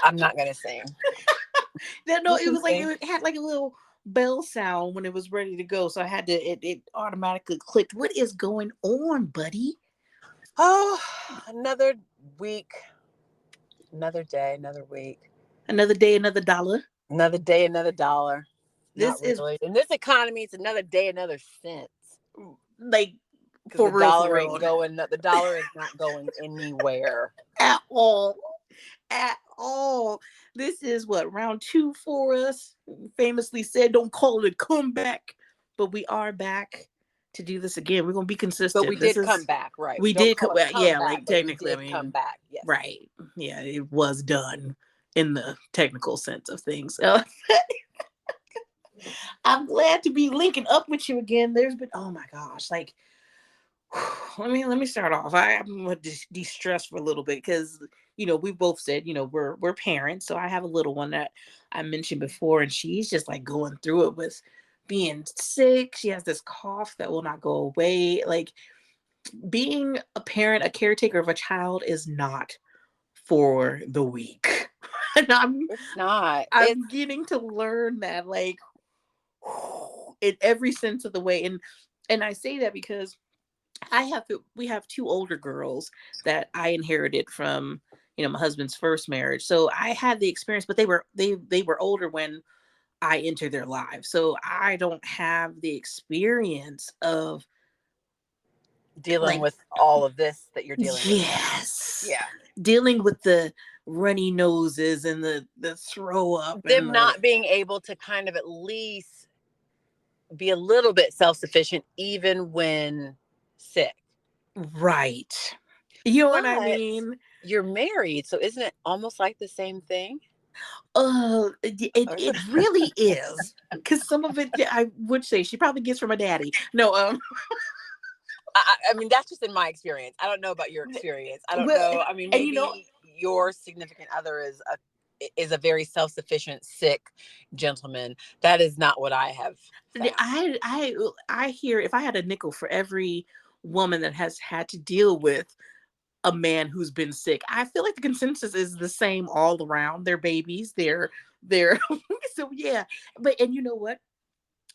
I'm not gonna sing. No, it was like it had like a little bell sound when it was ready to go, so I had to. It automatically clicked. What is going on, buddy? Oh, another week, another day, another week, Another day, another dollar. another day, another dollar. Not This is really. In this economy, it's another day, another cent. like Because for the real, for dollar ain't real. going. The dollar is not going anywhere. At all. At all. This is what round 2 for us. Famously said, "Don't call it a comeback," but we are back to do this again. We're gonna be But we consistent. This did come is back, right? we Don't did call come. it a Well, yeah, comeback, like but we technically, I did come mean, back. Yes. right? Yeah, it was done in the technical sense of things. So I'm glad to be linking up with you again. There's been, oh my gosh, like let me start off. I'm gonna de-stress for a little bit because we both said we're parents, so I have a little one that I mentioned before, and she's just like going through it with being sick. She has this cough that will not go away. Like being a parent, a caretaker of a child is not for the weak. And It's not. It's I'm getting to learn that like in every sense of the way, and I say that because we have two older girls that I inherited from my husband's first marriage. So I had the experience, but they were older when I entered their lives. So I don't have the experience of dealing like with all of this that you're dealing with now. yes, Yeah. dealing with the runny noses and the throw up and Them the not being able to kind of at least be a little bit self-sufficient even when sick. right. You know what I But mean? you're married, so isn't it almost like the same thing? It really is because some of it I would say she probably gets from her daddy. No, I mean, that's just in my experience. I don't know about your experience. I don't well, know. I mean, and maybe your significant other is a very self-sufficient, sick gentleman. That is not what I have found. I hear if I had a nickel for every woman that has had to deal with a man who's been sick, I feel like the consensus is the same all around. They're babies. They're so yeah. But and you know what?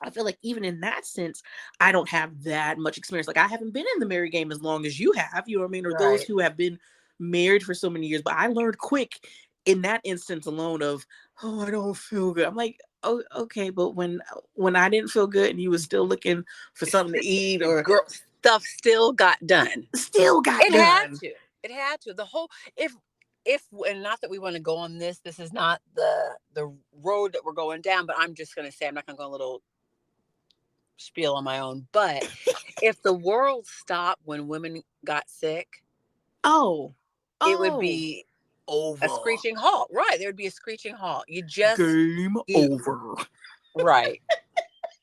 I feel like even in that sense, I don't have that much experience. Like I haven't been in the married game as long as you have, you know what I mean? Or those Right. who have been married for so many years. But I learned quick in that instance alone of, oh, I don't feel good. I'm like, oh, okay, but when I didn't feel good and you was still looking for something to eat or Girl, stuff still got done. still got It had done. to. It had to. The whole if and not that we want to go on this. This is not the road that we're going down. But I'm just going to say I'm not going to go a little spiel on my own. But if the world stopped when women got sick, Oh, it would oh, be a over. screeching halt. Right. There would be a screeching halt. Game over. Right.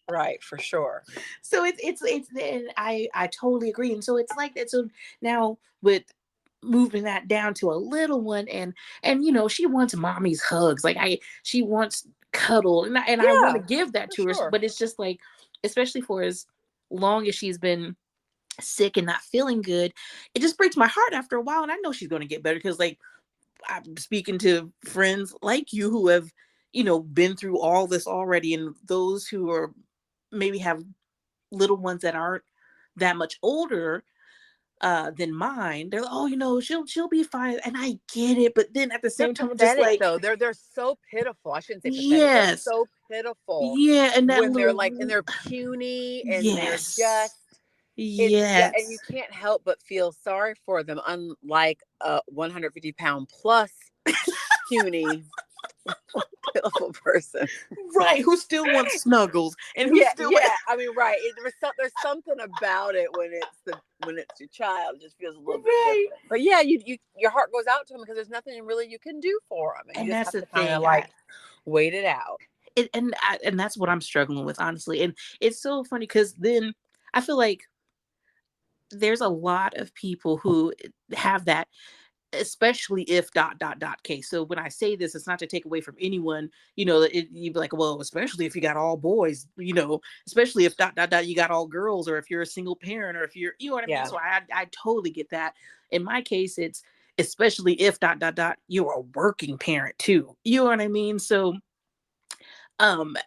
Right. For sure. So it's and I totally agree. And so it's like that. So now with moving that down to a little one and she wants mommy's hugs. Like she wants cuddle and I want to Yeah. give that For to her. sure. But it's just like, especially for as long as she's been sick and not feeling good, it just breaks my heart after a while. And I know she's going to get better because like I'm speaking to friends like you who have been through all this already, and those who are maybe have little ones that aren't that much older than mine. They're like, oh, she'll be fine, and I get it. But then at the They're same time, I'm just pathetic like, though. They're so pitiful. I shouldn't say pathetic. They're yes, so pitiful yeah, and that when they're like and little they're puny and they're yes, just and you yes, can't help but feel sorry for them. Unlike a 150-pound plus puny pitiful person. right. Who still wants snuggles and who Yeah, still yeah. I mean, right. There's something about it when it's your child. It just feels a little bit right. different. But yeah, you your heart goes out to them because there's nothing really you can do for them, and you And just that's have the to kind of thing. like wait it out. And that's what I'm struggling with, honestly. And it's so funny because then I feel like there's a lot of people who have that, especially if dot dot dot case. So when I say this, it's not to take away from anyone. You'd be like, well, especially if you got all boys. Especially if dot dot dot you got all girls, or if you're a single parent, or if you're, you know what I mean. Yeah. So I totally get that. In my case, especially if you're a working parent too. You know what I mean? So um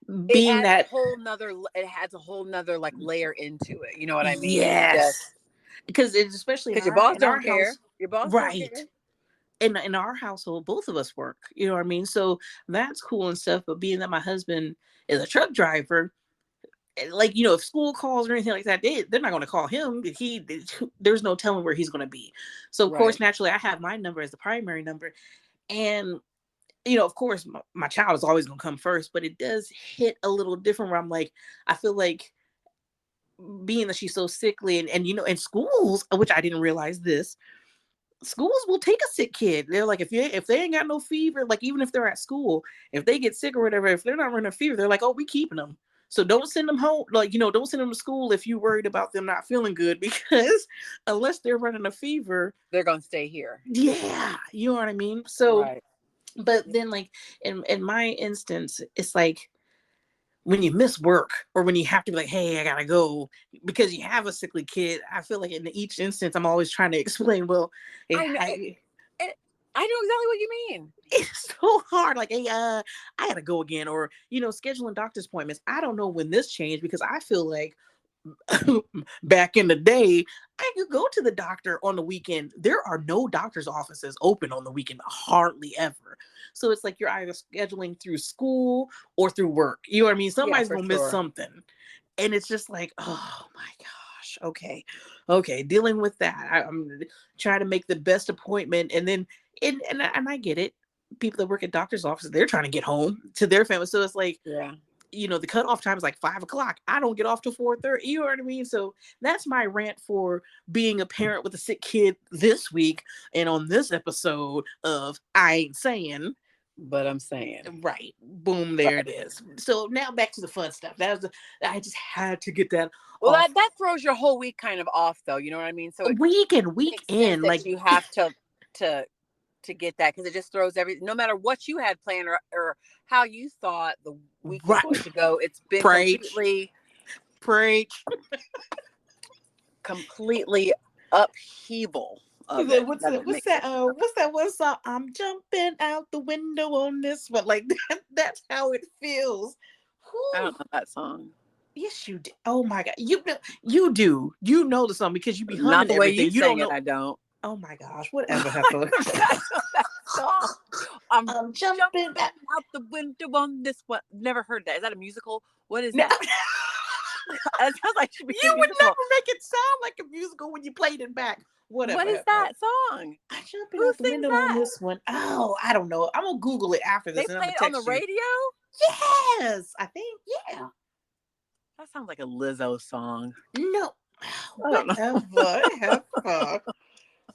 It being adds a that, whole nother. It adds a whole nother like layer into it. You know what I mean? It's just yes, because it's especially because your boss in our don't care. house, Your boss don't right? care. In our household, both of us work. You know what I mean? So that's cool and stuff. But being that my husband is a truck driver, like, if school calls or anything like that, they're not going to call him. There's no telling where he's going to be. So of course, Right. naturally, I have my number as the primary number, and of course, my child is always going to come first. But it does hit a little different where I'm like, I feel like being that she's so sickly, and in schools, which I didn't realize this, schools will take a sick kid. They're like, if they ain't got no fever, like even if they're at school, if they get sick or whatever, if they're not running a fever, they're like, oh, we keeping them. So don't send them home. Like, don't send them to school if you're worried about them not feeling good, because unless they're running a fever, They're gonna stay here. yeah, you know what I mean. So, Right. but then like in my instance, it's like when you miss work or when you have to be like, hey, I gotta go because you have a sickly kid. I feel like in each instance, I'm always trying to explain, well, I know. It, I know exactly what you mean. it's so hard. Like, hey, I gotta go again, or scheduling doctor's appointments. I don't know when this changed because I feel like back in the day, I could go to the doctor on the weekend. There are no doctor's offices open on the weekend, hardly ever. So it's like you're either scheduling through school or through work. You know what I mean? Yeah, Somebody's for gonna miss sure. something, and it's just like, oh my gosh, okay, dealing with that. I'm trying to make the best appointment, and then and I get it. People that work at doctor's offices, they're trying to get home to their family. So it's like, Yeah. the cutoff time is like 5 o'clock. I don't get off till 4:30. You know what I mean? So that's my rant for being a parent with a sick kid this week. And on this episode of I Ain't Saying, But I'm saying. right, boom, there it Right. is. So now back to the fun stuff. I just had to get that Well, off. that throws your whole week kind of off, though. You know what I mean? So it Week and makes sense weekend, that like, you have to to get that because it just throws everything. No matter what you had planned or how you thought the week was right, going to go, it's been preach, preach. completely upheaval of it. That What's makes that? sense. What's that one song? I'm jumping out the window on this one. Like that's how it feels. I Whew. don't know that song. Yes, you do. Oh my god, you do. You know the song because you be Not humming the way you everything. You don't sang it. know. I don't. Oh my gosh, I whatever, heifer. know that song. I'm I'm jumping jumping back. out the window on this one. Never heard that. Is that a musical? What is No, that? That sounds like it should be a you would musical. never make it sound like a musical when you played it back. What Whatever, is heifer. that song? I'm jumping Who out the sings window on that? this one. Oh, I don't know. I'm gonna Google it after They this, and I'm play gonna it on the text you. radio? Yes, I think. Yeah. That sounds like a Lizzo song. No, I don't know. whatever.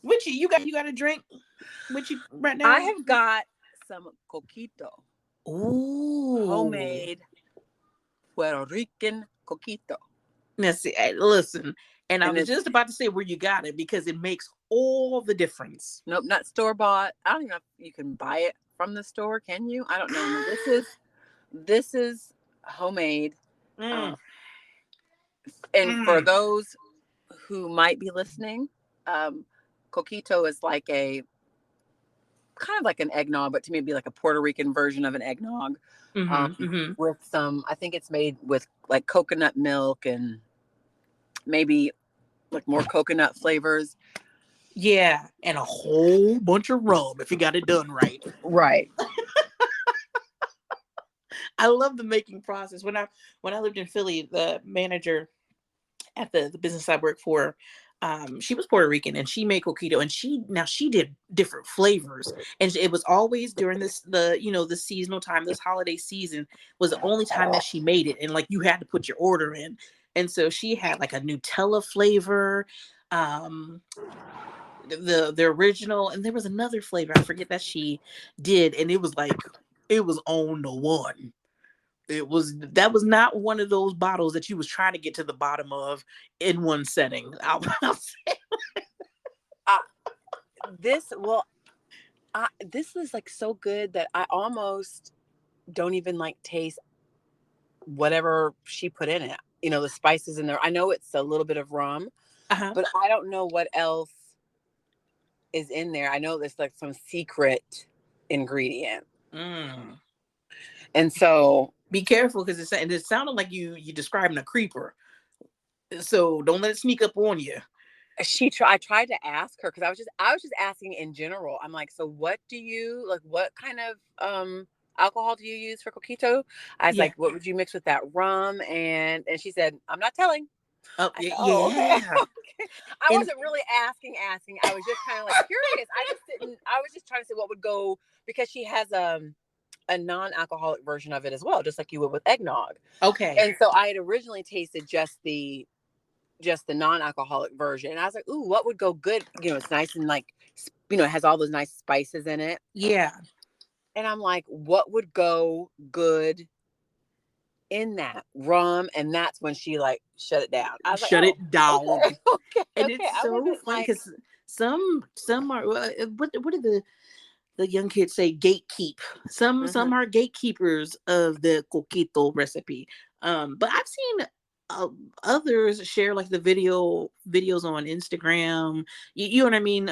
Which you got a drink with you right I now? have got some coquito, Ooh. homemade Puerto Rican coquito. Now see, hey, listen, and I And was it's, just about to say where you got it because it makes all the difference. nope, not store bought. I don't even know if you can buy it from the store. Can you? I don't know. No, this is homemade. Mm, Um, and for mm, those who might be listening, um, coquito is like a kind of like an eggnog, but to me, it'd be like a Puerto Rican version of an eggnog. mm-hmm, mm-hmm. With some, I think it's made with like coconut milk and maybe like more coconut flavors. Yeah, and a whole bunch of rum if you got it done right. Right. I love the making process. When I lived in Philly, the manager at the business I worked for, she was Puerto Rican and she made coquito, and she did different flavors, and it was always during the seasonal time. This holiday season was the only time that she made it, and like you had to put your order in, and so she had like a Nutella flavor, um the original, and there was another flavor I forget that she did, and it was like it was on the one. That was not one of those bottles that you was trying to get to the bottom of in one setting. I'll say. Uh, this well, this is like so good that I almost don't even like taste whatever she put in it. The spices in there. I know it's a little bit of rum, Uh-huh. but I don't know what else is in there. I know there's like some secret ingredient. Mm. And so Be careful because it sounded like you describing a creeper. So don't let it sneak up on you. I tried to ask her because I was just asking in general. I'm like, so what do you like? What kind of alcohol do you use for coquito? I was Yeah. like, what would you mix with that rum? And she said, I'm not telling. Oh, I said, oh, okay. yeah. Okay. I And wasn't really asking. I was just kind of like curious. I was just trying to see what would go because she has a non-alcoholic version of it as well, just like you would with eggnog. okay. And so I had originally tasted just the non-alcoholic version. And I was like, ooh, what would go good? You know, it's nice and like, you know, it has all those nice spices in it. Yeah. And I'm like, what would go good in that rum? And that's when she like shut it down. I was like, Shut oh, it down. okay, okay, And okay. it's I so wasn't funny like, because some are what do the young kids say gatekeep. Some mm-hmm. are gatekeepers of the coquito recipe. But I've seen uh, others share like the videos on Instagram. You know what I mean?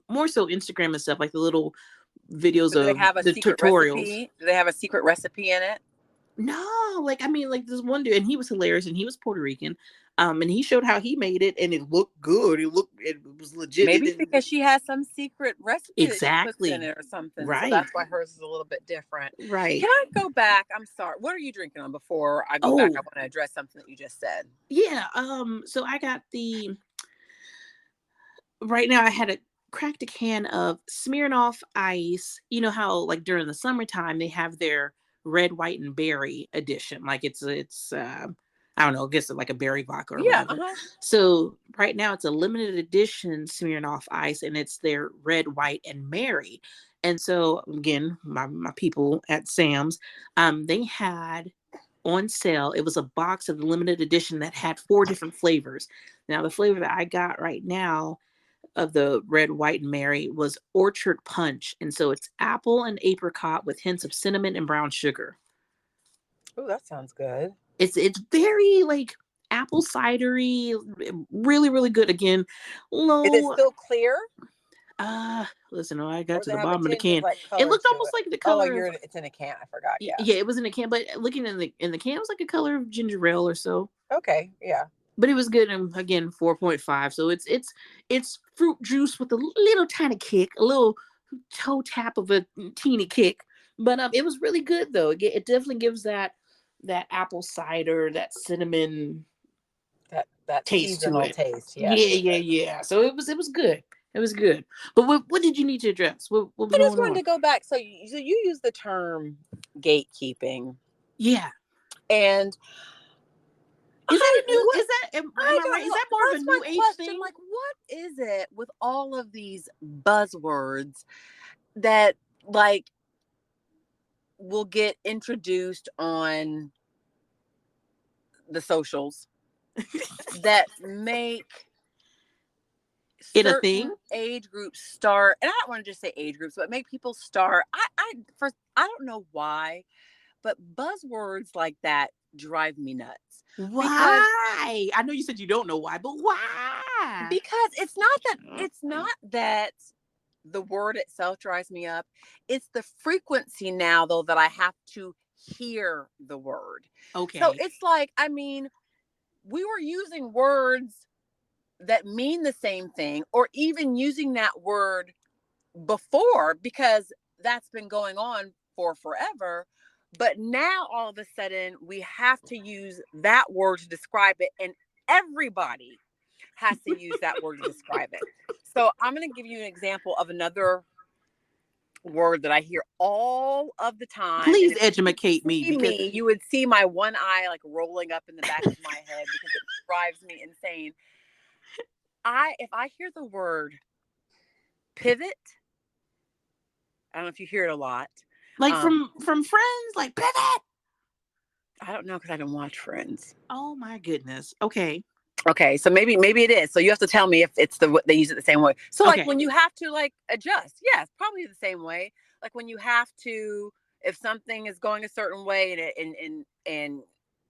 More so Instagram and stuff like the little videos But do they of have a the secret tutorials. recipe? Do they have a secret recipe in it? No, like I mean, like this one dude, and he was hilarious, and he was Puerto Rican, and he showed how he made it, and it looked good. It was legit. It Maybe didn't because she has some secret recipe that she puts in exactly it or something. So right, that's why hers is a little bit different. right. Can I go back? I'm sorry. What are you drinking on before I go back? I Oh want to address something that you just said. yeah. So I got the right now. I had a cracked a can of Smirnoff Ice. You know how like during the summertime they have their red, white, and berry edition. Like it's I don't know, I guess it's like a berry vodka or Yeah. whatever. Uh-huh. So right now it's a limited edition Smirnoff Ice, and it's their red, white, and Mary. And so again, my people at Sam's, they had on sale. It was a box of the limited edition that had 4 different flavors. Now the flavor that I got right now of the red, white, and Mary was orchard punch, and so it's apple and apricot with hints of cinnamon and brown sugar. Oh, that sounds good. It's very like apple cidery, really really good. Again, Is it low. still clear, Listen, I got or to does it the have a bottom of the tinge of can. like It color looked to almost it? like the Oh, color of it's in a can. I forgot. Yeah. yeah, it was in a can, but looking in the can, it was like a color of ginger ale or so. Okay. Yeah. But it was good, and again 4.5. So it's fruit juice with a little tiny kick, a little toe tap of a teeny kick. But it was really good though. It definitely gives that apple cider, that cinnamon That taste to seasonal it. taste. Yes. Yeah, yeah, yeah. So it was good. It was good. But what did you need to address? What was I just going wanted on? to go back. So you use the term gatekeeping, Yeah. and Is that I a new? what Is that am I I don't right? Is know. that more of a That's my new age question. thing? Like, what is it with all of these buzzwords that like will get introduced on the socials that make It a thing? certain age groups start, and I don't want to just say age groups, but make people start. I don't know why, but buzzwords like that drive me nuts because Why? I know you said you don't know why, but why? it's not that the word itself drives me up. It's the frequency now though that I have to hear the word. So Okay. it's like, I mean, we were using words that mean the same thing or even using that word before because that's been going on for forever. But now all of a sudden we have to use that word to describe it, and everybody has to use that word to describe it. So I'm going to give you an example of another word that I hear all of the time. And Please if you could educate me see because me, you would see my one eye like rolling up in the back of my head because it drives me insane. If I hear the word pivot, I don't know if you hear it a lot. like Um, from friends, like pivot. I don't know because I don't watch Friends. Oh my goodness. Okay. Okay, so maybe it is. So you have to tell me if it's they use it the same way. So like Okay. when you have to like adjust, yeah, it's probably the same way. Like when you have to, if something is going a certain way and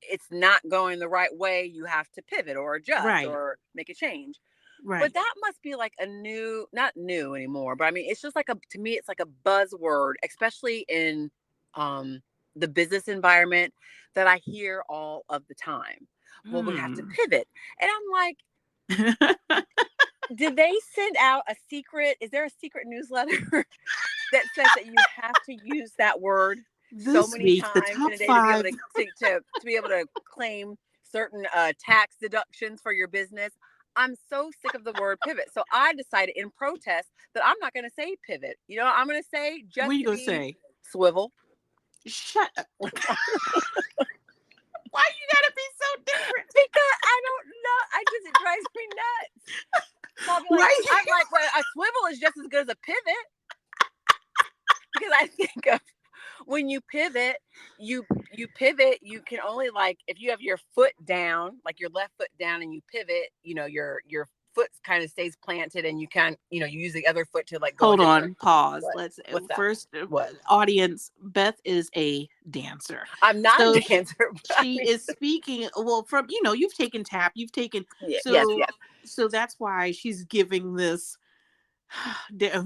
it's not going the right way, you have to pivot or adjust Right. or make a change. But Right. that must be like a new, not new anymore, but I mean, it's just like to me, it's like a buzzword, especially in um, the business environment that I hear all of the time. Well, we have to Hmm. pivot. And I'm like, did they send out a secret? Is there a secret newsletter that says that you have to use that word so This many week, the times in top a day to be able five. to be able to claim certain tax deductions for your business? I'm so sick of the word pivot. So I decided in protest that I'm not going to say pivot. You know, I'm going to say What are just you to gonna be say? swivel. Shut up. Why you gotta be so different? Because I don't know. I just, it drives me nuts. So I'll be like, Why? I'm like, well, a swivel is just as good as a pivot because I think of when you pivot, you can only like if you have your foot down, like your left foot down and you pivot, you know, your foot kind of stays planted and you can, you know, you use the other foot to like go a Hold different on, pause. what? Let's What's that? first, What? audience. Beth is a dancer, I'm not a so dancer, but I she mean, is speaking. Well, from you've taken tap, you've taken yeah, yes, so yes. that's why she's giving this.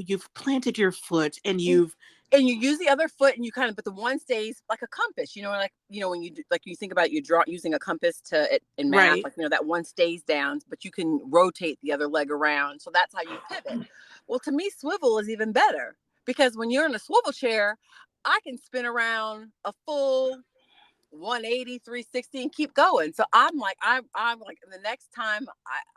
You've planted your foot and And you've and you use the other foot and you kind of, but the one stays like a compass, you know, like, you know, when you like, you think about you draw using a compass to in math, right. like, you know, that one stays down, but you can rotate the other leg around. So that's how you pivot. Well, to me, swivel is even better because when you're in a swivel chair, I can spin around a full 180, 360 and keep going. So I'm like the next time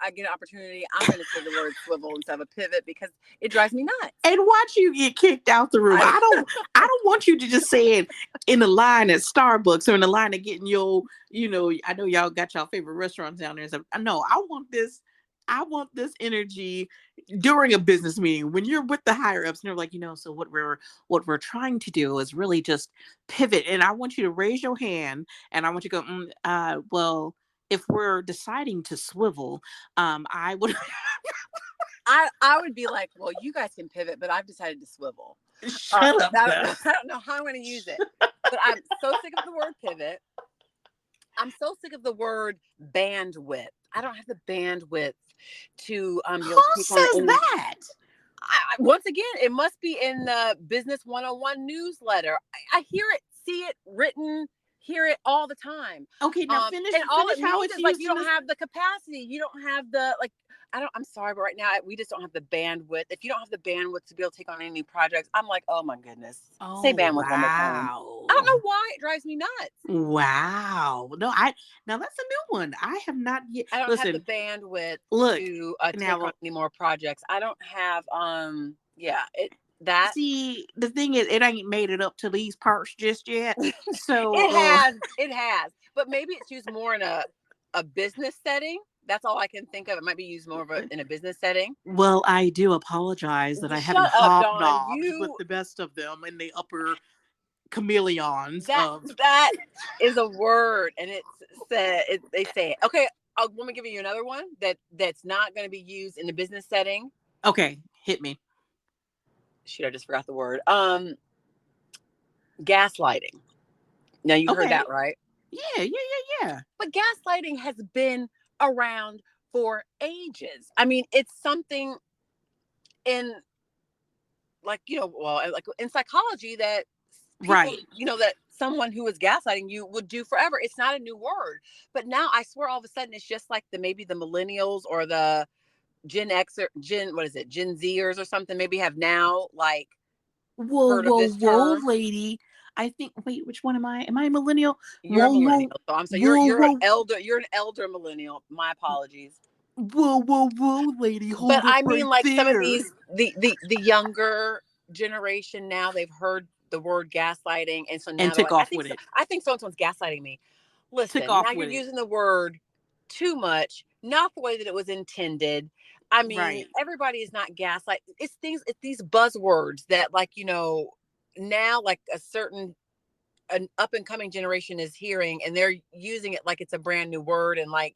I get an opportunity, I'm gonna say the word swivel instead of a pivot because it drives me nuts. And watch you get kicked out the room. I I don't want you to just say it in the line at Starbucks or in the line of getting your, I know y'all got y'all favorite restaurants down there and stuff. No, I want this energy during a business meeting when you're with the higher ups and they're like, so what we're trying to do is really just pivot. And I want you to raise your hand and I want you to go, well, if we're deciding to swivel, I would I would be like, well, you guys can pivot, but I've decided to swivel. shut up, I don't know. Beth. I don't know how I'm going to use it, but I'm so sick of the word pivot. I'm so sick of the word bandwidth. I don't have the bandwidth to be Who able to take on says any. that? Once again, it must be in the Business 101 newsletter. I hear it, see it written, hear it all the time. Okay, now finish And all it finish how means it's is like used you in don't this. have the capacity. You don't have the like. I don't. I'm sorry, but right now we just don't have the bandwidth. If you don't have the bandwidth to be able to take on any projects, I'm like, oh my goodness. Say Oh bandwidth one more time. I don't wow. know why it drives me nuts. Wow. No, I now that's a new one. I have not yet I don't have the listen, bandwidth look, to take on now any more projects. I don't have yeah, it that see the thing is it ain't made it up to these parts just yet. So it has. But maybe it's used more in a business setting. That's all I can think of. It might be used more of in a business setting. well, I do apologize that I haven't Shut up, Dawn. hobnobbed with the best of them in the upper chameleons That of that is a word, and they say it. Okay, I'll let me give you another one that's not going to be used in a business setting. okay, hit me. Shoot, I just forgot the word. Gaslighting. Now you heard Okay. that right? Yeah, yeah, yeah, yeah. But gaslighting has been around for ages. I mean, it's something in like, you know, well, like in psychology that people, Right. you know, that someone who is gaslighting you would do forever. It's not a new word. But now I swear all of a sudden it's just like the maybe the millennials or the Gen X or what is it, Gen Zers or something, maybe have now like Whoa, heard of whoa, this whoa, term. lady. I think wait, which one am I? Am I a millennial? You're a Whoa, millennial. whoa, So I'm sorry, whoa, whoa, you're an elder millennial. My apologies. whoa, whoa, whoa, lady. But Hold it I mean, right like some of there. these, the younger generation now, they've heard the word gaslighting, and so And now they're tick like, off with it. I think so and so's gaslighting me. Tick Listen, now off you're with it. using the word too much, not the way that it was intended. I mean, Right. everybody is not gaslight. It's these buzzwords that, like, you know, now like an up and coming generation is hearing, and they're using it like it's a brand new word, and like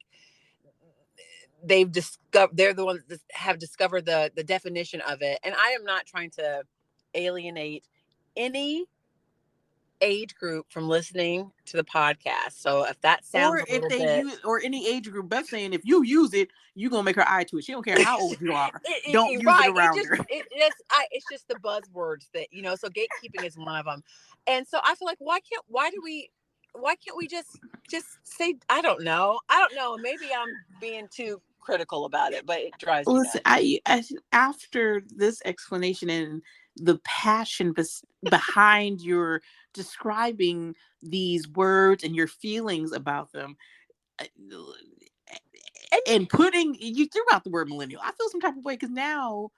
they're the ones that have discovered the definition of it. And I am not trying to alienate any age group from listening to the podcast. So if that sounds Or a if little they bit, use, or any age group, Beth saying if you use it, you gonna make her eye twitch. She don't care how old you are. Don't use it right, around her. it's just the buzzwords that, so gatekeeping is one of them. And so I feel like, why can't we just say, I don't know, maybe I'm being too critical about it, but it drives me Listen, nuts. after this explanation and the passion behind your describing these words and your feelings about them, uh, And and putting you threw out the word millennial, I feel some type of way because now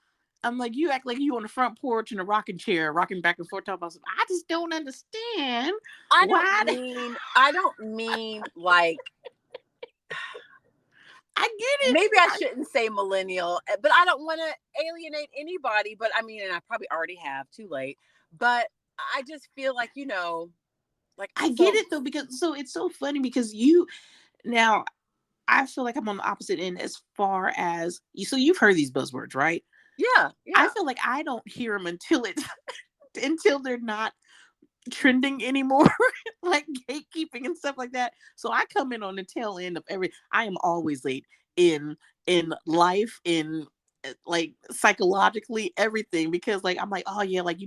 I'm like, you act like you on the front porch in a rocking chair, rocking back and forth, talking about something. I just don't understand I don't why. mean I don't mean like, I get it. maybe I shouldn't say millennial, but I don't want to alienate anybody. But I mean, and I probably already have, too late. But I just feel like, like, I get so it though, because so it's so funny because you now I feel like I'm on the opposite end as far as you. So you've heard these buzzwords, right? yeah, I yeah. feel like I don't hear them until it's until they're not trending anymore, like gatekeeping and stuff like that. So I come in on the tail end of every. I am always late in life, in like psychologically everything, because like I'm like, oh yeah, like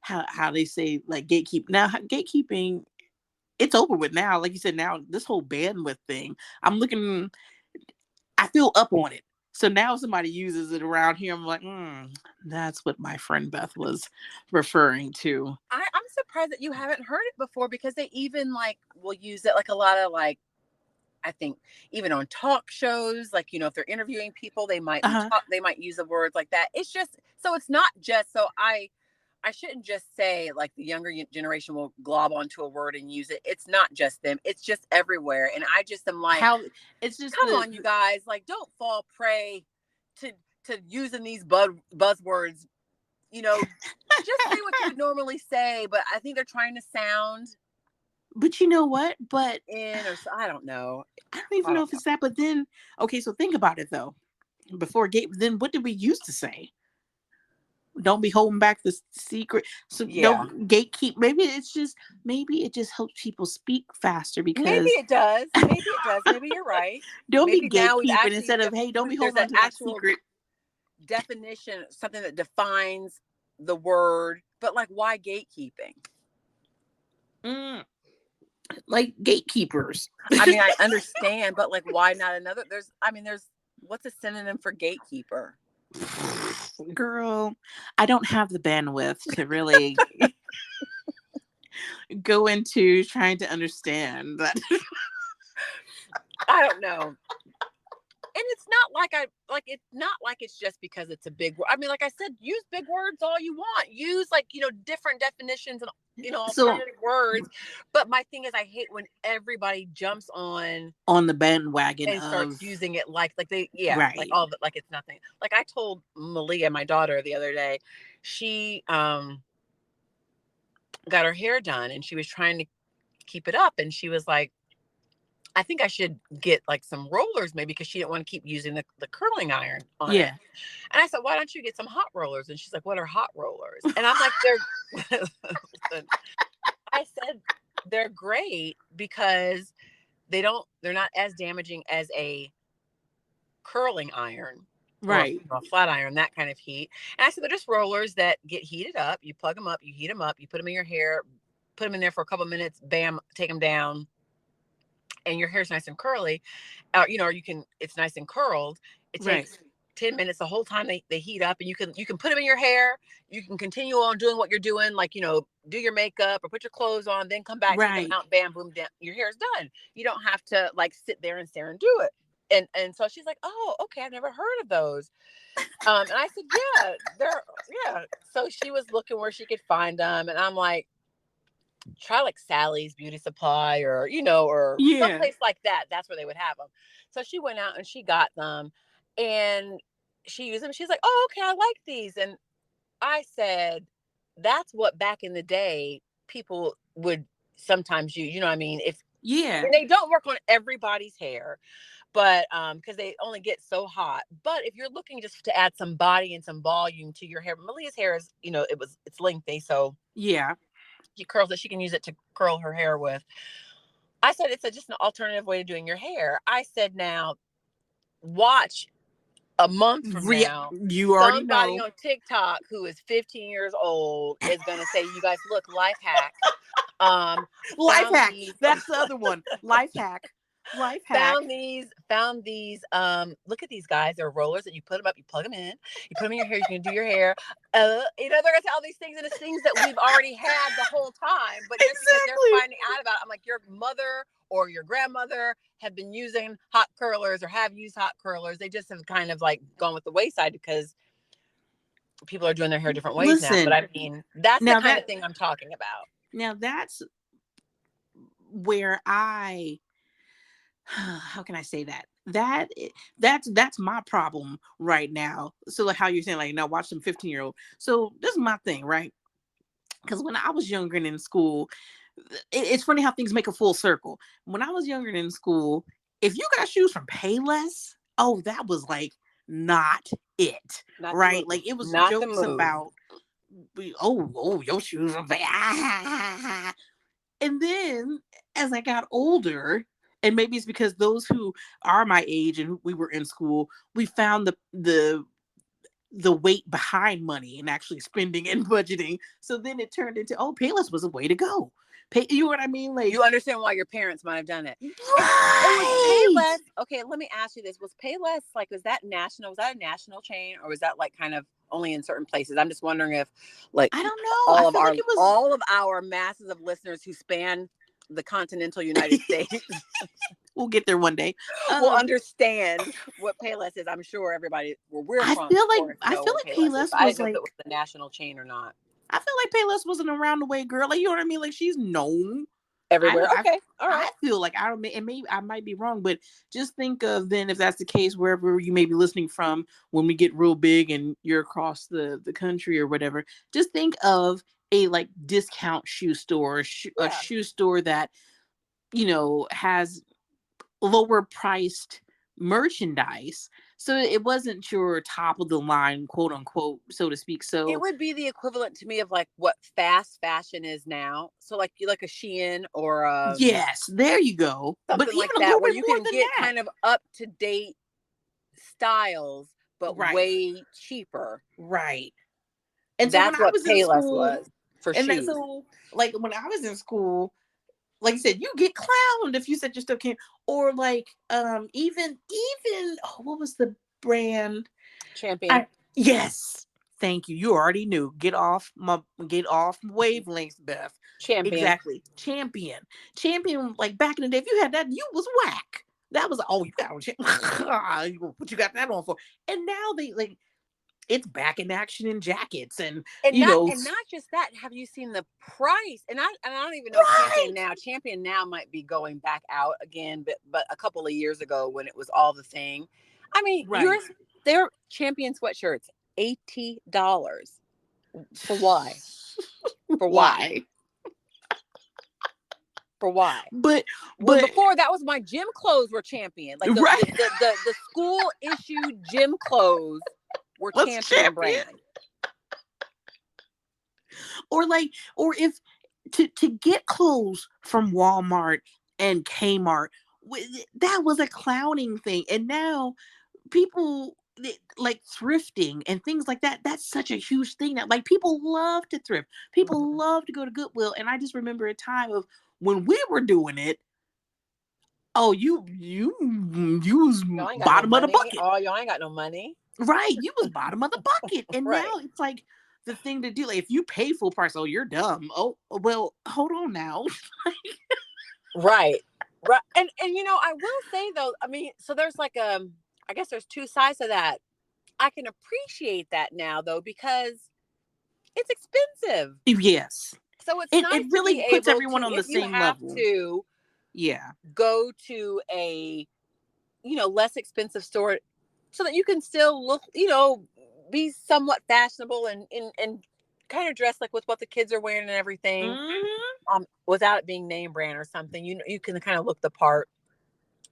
how they say like gatekeep now, gatekeeping. It's over with now. Like you said, now this whole bandwidth thing. I'm looking. I feel up on it. So now somebody uses it around here. I'm like, that's what my friend Beth was referring to. I'm surprised that you haven't heard it before, because they even like will use it like a lot of, like, I think even on talk shows, like, if they're interviewing people, Uh-huh. they might use the words like that. It's just, so it's not just, so I shouldn't just say like the younger generation will glob onto a word and use it. It's not just them. It's just everywhere. And I just am like, How it's just come on, you guys, like, don't fall prey to using these buzzwords. Just say what you would normally say. But I think they're trying to sound but you know what? But in, or I don't know. I don't even I know don't if know. it's that. But then, okay, so think about it though. Before gate, then what did we used to say? Don't be holding back the secret. So Yeah. don't gatekeep. Maybe it just helps people speak faster Maybe because it does. Maybe it does. Maybe you're right. don't be Maybe now we've gatekeeping actually instead of hey, don't be there's holding an on to that actual secret. definition, something that defines the word. But like, why gatekeeping? Mm, like gatekeepers. I mean, I understand, but like, why not another? There's what's a synonym for gatekeeper? Girl, I don't have the bandwidth to really go into trying to understand that. I don't know. And it's not like it's not like it's just because it's a big word. I mean, like I said, use big words all you want. Use, like, different definitions and, So alternative words. But my thing is, I hate when everybody jumps on on the bandwagon and starts of using it like they, yeah, like right. all of it, like it's nothing. Like, I told Malia, my daughter, the other day, she got her hair done and she was trying to keep it up, and she was like, I think I should get like some rollers, maybe, because she didn't want to keep using the curling iron on it. Yeah. And I said, why don't you get some hot rollers? And she's like, what are hot rollers? And I'm like, they're listen, I said they're great because they're not as damaging as a curling iron, or Right. a flat iron, that kind of heat. And I said, they're just rollers that get heated up. You plug them up, you heat them up, you put them in your hair, put them in there for a couple minutes, bam, take them down, and your hair's nice and curly. Or it's nice and curled. It Right. takes 10 minutes the whole time they heat up, and you can put them in your hair. You can continue on doing what you're doing, like, do your makeup or put your clothes on, then come back, take them Right. out, bam, boom, down, your hair's done. You don't have to like sit there and stare and do it. And so she's like, oh, okay, I've never heard of those. And I said, yeah. So she was looking where she could find them, and I'm like, try like Sally's Beauty Supply, or Yeah. someplace like that. That's where they would have them. So she went out and she got them, and she used them. She's like, oh, okay, I like these. And I said, that's what back in the day people would sometimes use. You know what I mean? If Yeah. And they don't work on everybody's hair, but because they only get so hot. But if you're looking just to add some body and some volume to your hair, Malia's hair is, it's lengthy, so Yeah. curls that she can use it to curl her hair with. I said, it's just an alternative way of doing your hair. I said, now watch a month from now, you already somebody know. on TikTok who is 15 years old is going to say, you guys, look, life hack. Life Found hack. these That's the other one. Life hack. Life hack. found these look at these guys, they're rollers that you put them up, you plug them in, you put them in your hair, you can do your hair, they're gonna say all these things, and it's things that we've already had the whole time, but just because they're finding out about it, I'm like, your mother or your grandmother have been using hot curlers or have used hot curlers. They just have kind of like gone with the wayside because people are doing their hair different ways now. But I mean, that's the kind of thing I'm talking about. Now that's where how can I say that? That's my problem right now. So like how you're saying, like, now watch some 15-year-old. So this is my thing, right? Because when I was younger and in school, it's funny how things make a full circle. When I was younger and in school, if you got shoes from Payless, oh, that was like not it, Not right? Like it was not jokes about, your shoes are bad. And then as I got older, and maybe it's because those who are my age and we were in school, we found the weight behind money and actually spending and budgeting. So then it turned into, Payless was a way to go. You know what I mean? Like, you understand why your parents might have done it. right. And was Payless, okay, let me ask you this. Was Payless, like, was that a national chain, or was that like kind of only in certain places? I'm just wondering if, like, I don't know. I feel like it was all of our masses of listeners who span the continental United States we'll get there one day. will understand what Payless is. I'm sure everybody where we're from, I feel like Payless is. Payless I was didn't know if like it was the national chain or not. I feel like Payless wasn't around the way girl. Like, you know what I mean? Like, she's known Everywhere. Okay. All right. I feel like I don't, and maybe I might be wrong, but just think of then if that's the case, wherever you may be listening from, when we get real big and you're across the country or whatever, just think of a like discount shoe store, a shoe store that, has lower priced merchandise. So it wasn't your top of the line, quote unquote, so to speak. So it would be the equivalent to me of like what fast fashion is now. So like you like a Shein or yes, there you go. Something but like even a that, little where bit you more can than get that. kind of up to date styles, but way cheaper. Right. And so that's when I what was in Payless school, was for and shoes. so like when I was in school, like you said, you get clowned if you said your stuff can't, or like even what was the brand? Champion. Yes. Thank you. You already knew. Get off wavelengths, Beth. Champion. Exactly. Champion. Like back in the day, if you had that, you was whack. That was you got what you got that on for. And now they like it's back in action in jackets and not just that. Have you seen the price? And I don't even know Champion now might be going back out again, but a couple of years ago when it was all the thing. I mean, their Champion sweatshirts, $80. For why? For why? For why? But before that was my gym clothes were Champion. Like the school issued gym clothes were Champion brand. Or if to get clothes from Walmart and Kmart, that was a clowning thing. And now people like thrifting and things like that. That's such a huge thing now. Like people love to thrift. People love to go to Goodwill. And I just remember a time of when we were doing it. Oh, you was bottom of the bucket. Oh, y'all ain't got no money. Right. You was bottom of the bucket. And now it's like the thing to do. Like if you pay full price, oh, you're dumb. Oh, well, hold on now. Right. And I will say though, I mean, so there's like I guess there's two sides to that. I can appreciate that now though, because it's expensive. Yes. So it's nice it really puts everyone on the same level. To go to a less expensive store so that you can still look, be somewhat fashionable and kind of dress like with what the kids are wearing and everything. Mm-hmm. Without it being name brand or something, you can kind of look the part.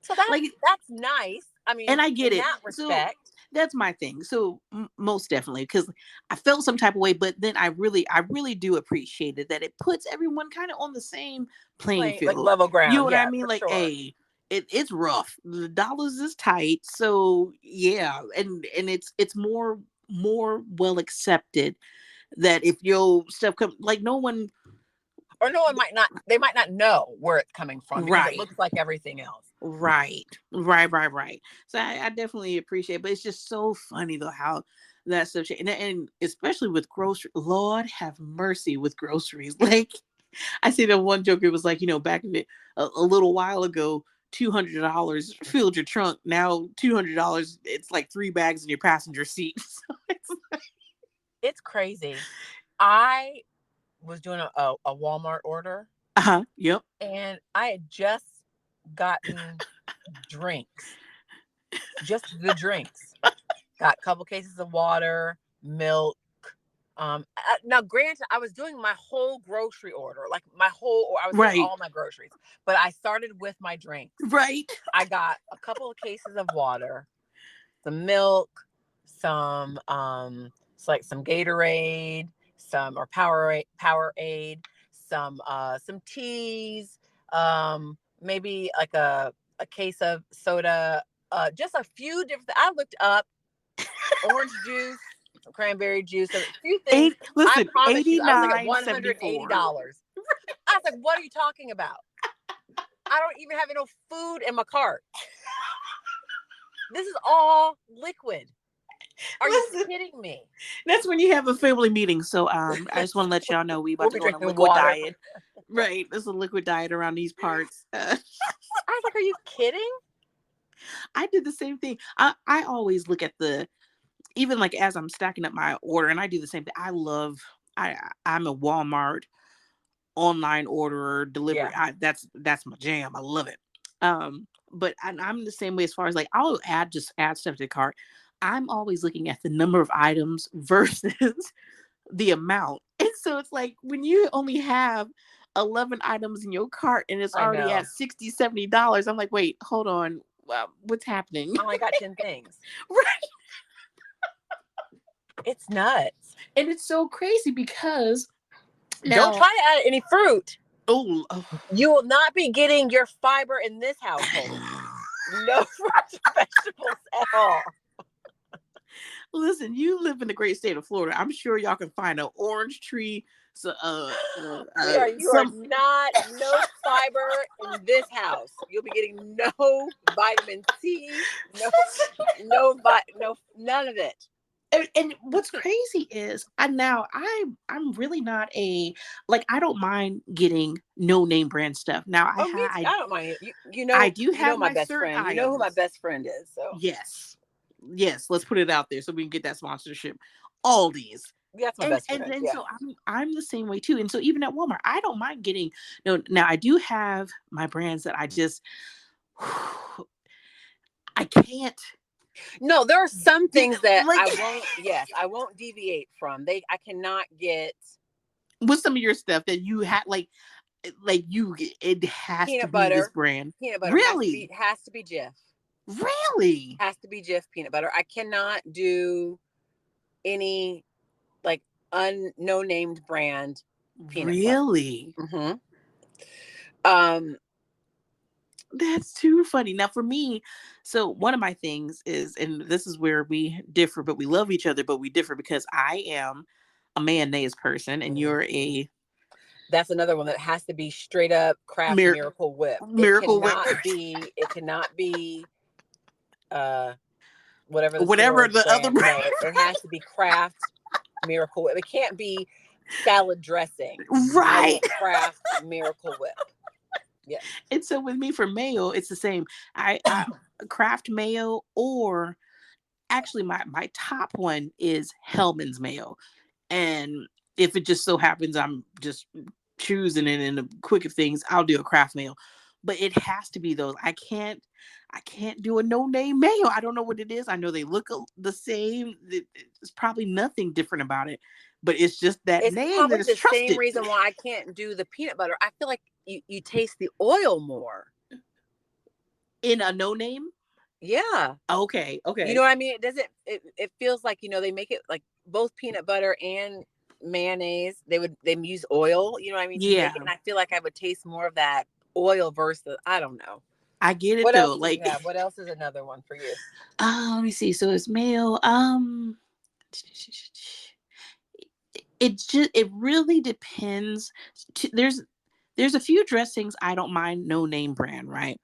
So that's nice. I mean, and I get in it. That respect. That's my thing. So most definitely, because I felt some type of way, but then I really do appreciate it that it puts everyone kind of on the same playing Plain, like field. level You know ground. what I Yeah, mean? for Like, sure. hey, it's rough. The dollars is tight, so yeah, and it's more well accepted that if your stuff come like no one Or no one might not. They might not know where it's coming from because it right. looks like everything else. Right, right. So I definitely appreciate it, but it's just so funny though how that stuff and especially with grocery. Lord have mercy with groceries. Like I see that one joke. It was like back in a little while ago, $200 filled your trunk. Now $200, it's like 3 bags in your passenger seat. So it's It's crazy. I was doing a Walmart order, yep, and I had just gotten drinks, just the drinks. Got a couple cases of water, milk. Now, granted, I was doing my whole grocery order, like I was doing right, all my groceries, but I started with my drinks. right, I got a couple of cases of water, some milk, some it's like some Gatorade, some or Powerade, some teas, maybe like a case of soda, just a few different. I looked up orange juice, some cranberry juice, a few things. eight. I Listen, promise you, I was like at 89.74. $180. I was like, what are you talking about? I don't even have enough food in my cart. This is all liquid. Are you Listen, kidding me? that's when you have a family meeting. So I just want to let y'all know we We'll about to be go on a drinking liquid water. diet. Right, there's a liquid diet around these parts. I was like, are you kidding? I did the same thing. I always look at the even like as I'm stacking up my order, and I do the same thing. I'm a Walmart online orderer delivery. Yeah, That's my jam. I love it. But I'm the same way as far as like I'll add stuff to the cart. I'm always looking at the number of items versus the amount. And so it's like when you only have 11 items in your cart and it's I already at know. 60 $70, I'm like, wait, hold on. What's happening? I only got 10 things. Right. It's nuts. And it's so crazy because Don't now, try to add any fruit. oh. You will not be getting your fiber in this household. No fruits or vegetables at all. Listen, you live in the great state of Florida. I'm sure y'all can find an orange tree. So, You are some not, no fiber in this house. You'll be getting no vitamin C, no, none of it. and what's crazy is I'm really not a like I don't mind getting no name brand stuff. Now Oh, me too. I don't mind. I do You know have my my best certain friend. You know who my items. best friend is. So Yes. Yes, let's put it out there so we can get that sponsorship. Aldi's. that's my And best and friend. and Yeah. so I'm the same way too. And so even at Walmart, I don't mind getting no now I do have my brands that I just I can't No, there are some things that like I won't deviate from. I cannot get with some of your stuff that you had like you it has to peanut be this butter. brand. Peanut butter Really? has to be Jif. Really? Has to be Jif peanut butter. I cannot do any like no named brand peanut butter. Really? Mm-hmm. Um, That's too funny. Now for me, so one of my things is, and this is where we differ, but we love each other, but we differ because I am a mayonnaise person and you're a that's another one that has to be straight up Kraft mir- Miracle Whip. miracle whip, It cannot be uh whatever the whatever steroid the other brand. brand. No, it has to be Kraft Miracle Whip. It can't be salad dressing. I Right. want Kraft Miracle Whip. Yes. And so with me for mayo, it's the same. I craft mayo or actually my top one is Hellman's mayo. And if it just so happens I'm just choosing it in the quick of things, I'll do a craft mayo. But it has to be those. I can't do a no name mayo. I don't know what it is. I know they look the same. There's probably nothing different about it, but it's just that It's name that probably is the same trusted reason why I can't do the peanut butter. I feel like you taste the oil more. in a no name. Yeah. Okay, You okay. know what I mean? It doesn't it feels like, they make it like both peanut butter and mayonnaise. They use oil, you know what I mean, to make it. Yeah, And I feel like I would taste more of that oil versus I don't know. I get it What though. else do you Like, have? What else is another one for you? let me see. So it's mayo. It really depends. There's a few dressings I don't mind, no name brand, right?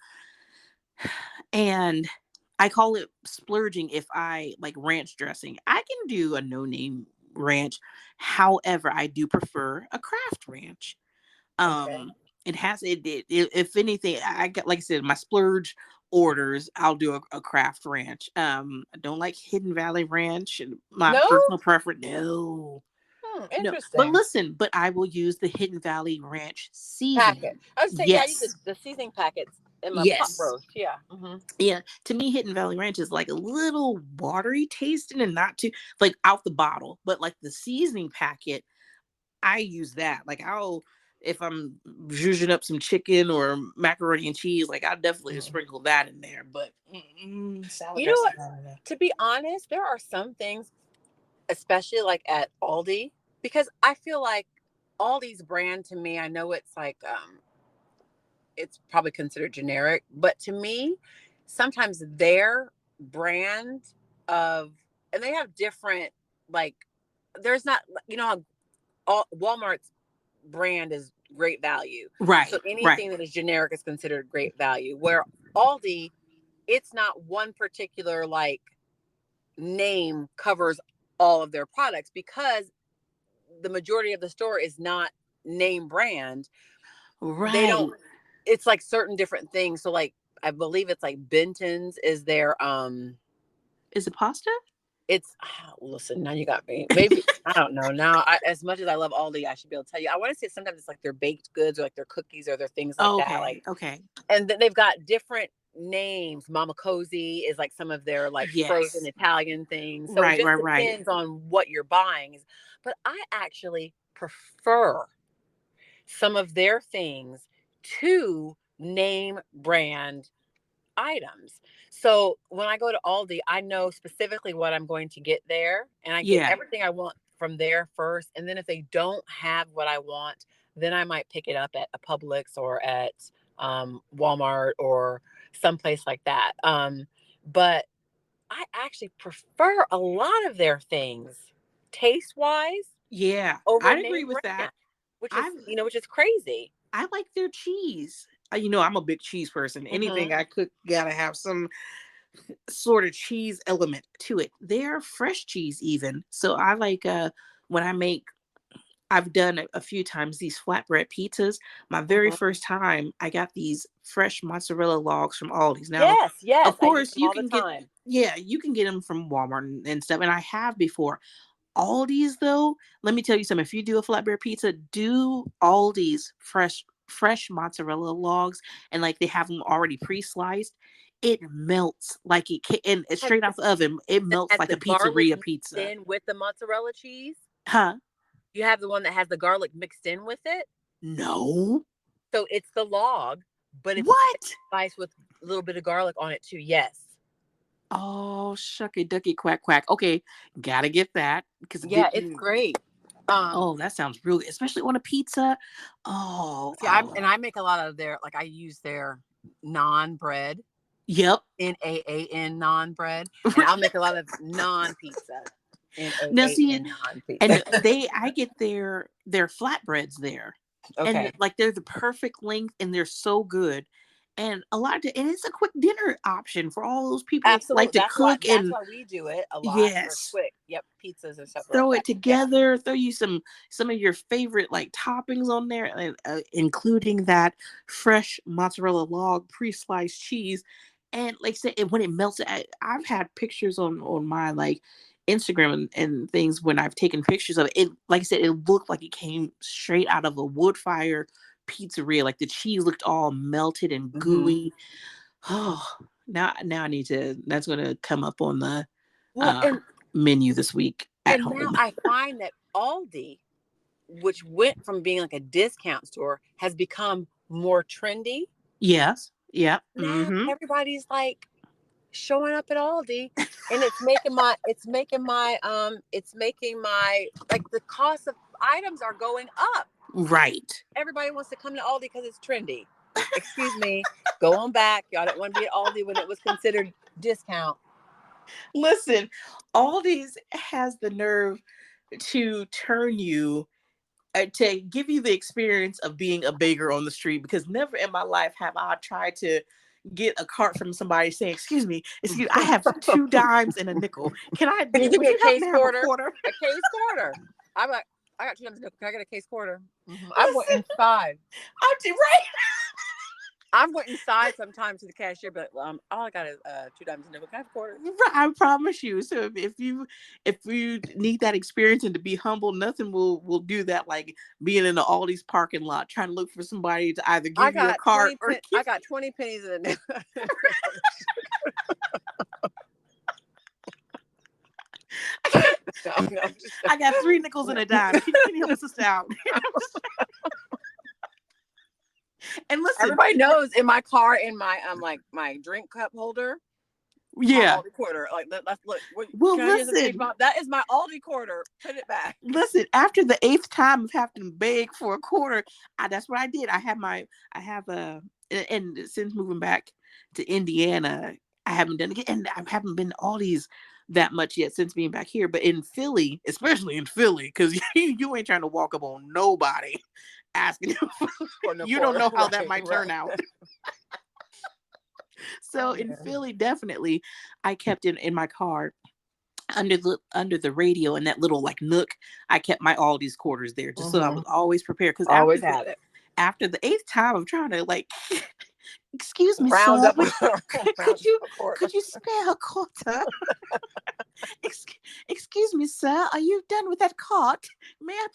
And I call it splurging if I like ranch dressing. I can do a no name ranch. However, I do prefer a craft ranch. Okay. It has if anything, I got, like I said, my splurge orders, I'll do a craft ranch. I don't like Hidden Valley Ranch. My No? personal preference, no. No, but Interesting. listen, but I will use the Hidden Valley Ranch Packet. seasoning. I would say, yeah, I use Yes. the seasoning packets in my pot Yes. roast. Yeah. Hmm. Yeah. To me, Hidden Valley Ranch is like a little watery tasting and not too like out the bottle, but like the seasoning packet, I use that. Like I'll if I'm zhuzhing up some chicken or macaroni and cheese, like I definitely sprinkle that in there. But salad You know dressing, what? I don't know. To be honest, there are some things, especially like at Aldi, because I feel like Aldi's brand to me, I know it's like it's probably considered generic, but to me, sometimes their brand of and they have different like there's not how Walmart's brand is great value. So Right, right, anything that is generic is considered great value. Where Aldi, it's not one particular like name covers all of their products because the majority of the store is not name brand. They right. don't it's like certain different things. So like I believe it's like Benton's is their Is it pasta? it's listen, now you got me. Maybe I don't know. Now as much as I love Aldi, I should be able to tell you. I want to say sometimes it's like their baked goods or like their cookies or their things like that. Like Okay, okay. and then they've got different names. Mama Cozy is like some of their like frozen Yes. Italian things. So it Right, just right, right. depends on what you're buying. But I actually prefer some of their things to name brand items. So when I go to Aldi, I know specifically what I'm going to get there and I get Yeah. everything I want from there first. And then if they don't have what I want, then I might pick it up at a Publix or at Walmart or someplace like that. But I actually prefer a lot of their things taste wise Yeah. over I'd agree name with that. brand, which is, I've which is crazy. I like their cheese. I'm a big cheese person. Hmm. Anything I cook gotta have some sort of cheese element to it. They're fresh cheese even. So I like when I make I've done a few times these flatbread pizzas. My very Hmm. first time I got these fresh mozzarella logs from Aldi's. Now, Yes, yes, of I use course them all the time. you can get them from Walmart and stuff and I have before. Aldi's though, let me tell you something. If you do a flatbread pizza, do Aldi's fresh mozzarella logs and like they have them already pre-sliced. It melts like and it's Has straight off the oven. It that melts has like the a garlic pizzeria mixed pizza. in with the mozzarella cheese? Huh? You have the one that has the garlic mixed in with it? No. So it's the log, but it's What? spiced with a little bit of garlic on it too. Yes. Oh, shucky ducky quack quack. Okay, gotta get that because Yeah, it's great. Um, oh, that sounds real good, especially on a pizza. Oh, See, oh, I make a lot of their like I use their non bread, yep. NAAN non bread, and I'll make a lot of non pizza, Now see, NAAN non pizza. and I get their flatbreads there, and Okay. like they're the perfect length, and they're so good, and and it's a quick dinner option for all those people that like Absolutely. to cook That's and why we do it a lot for yes, quick. Yep, pizzas and stuff like throw that. it Yeah. together, throw you some of your favorite like toppings on there, and including that fresh mozzarella log pre-sliced cheese, and like I said, when it melts, I've had pictures on my like Instagram and things when I've taken pictures of it. It like I said, it looked like it came straight out of a wood fire pizzeria. Like the cheese looked all melted and Hmm. gooey. Oh, now I need to. That's gonna come up on the Well, uh, menu this week at and now home. I find that Aldi, which went from being like a discount store, has become more trendy. Yes. Yep. Now Mm-hmm. everybody's like showing up at Aldi, and it's making my like the cost of items are going up. Right. Everybody wants to come to Aldi because it's trendy. Excuse me, go on back. Y'all didn't want to be at Aldi when it was considered discount. Listen, Aldi's has the nerve to turn you to give you the experience of being a beggar on the street, because never in my life have I tried to get a cart from somebody saying, excuse, I have 2 dimes and a nickel. Can you give Would me a you happen case to have a quarter? quarter? A case quarter. I'm like, I got 2 dimes. Can I get a case quarter? I went Listen, inside. right. I went inside sometimes to the cashier, but all I got is 2 dimes and nickel. Can I have a quarter? Right, I promise you. So if you need that experience and to be humble, nothing will do that like being in the Aldi's parking lot trying to look for somebody to either give you a cart or I give got 20 pennies in a nickel. No, I got 3 nickels and a dime. Can you help us out? And listen, everybody knows in my car, in my like my drink cup holder, my yeah. Aldi quarter. Like that's look. Well, Can I use listen, that is my Aldi quarter. Put it back. listen. After the 8th time of having to beg for a quarter, that's what I did. I have a, and since moving back to Indiana, I haven't done it again, and I haven't been to Aldi's that much yet since being back here. But in Philly, especially in Philly, because you ain't trying to walk up on nobody asking you. No You quarter. don't know how Right, that might turn out. So in Philly, definitely, I kept in my car under the radio in that little like nook. I kept my Aldi's quarters there just so I was always prepared. Because always had it. After the 8th time of trying to like, excuse me, Round sir, up. could you spare a quarter? Excuse me, sir, are you done with that cart? May I?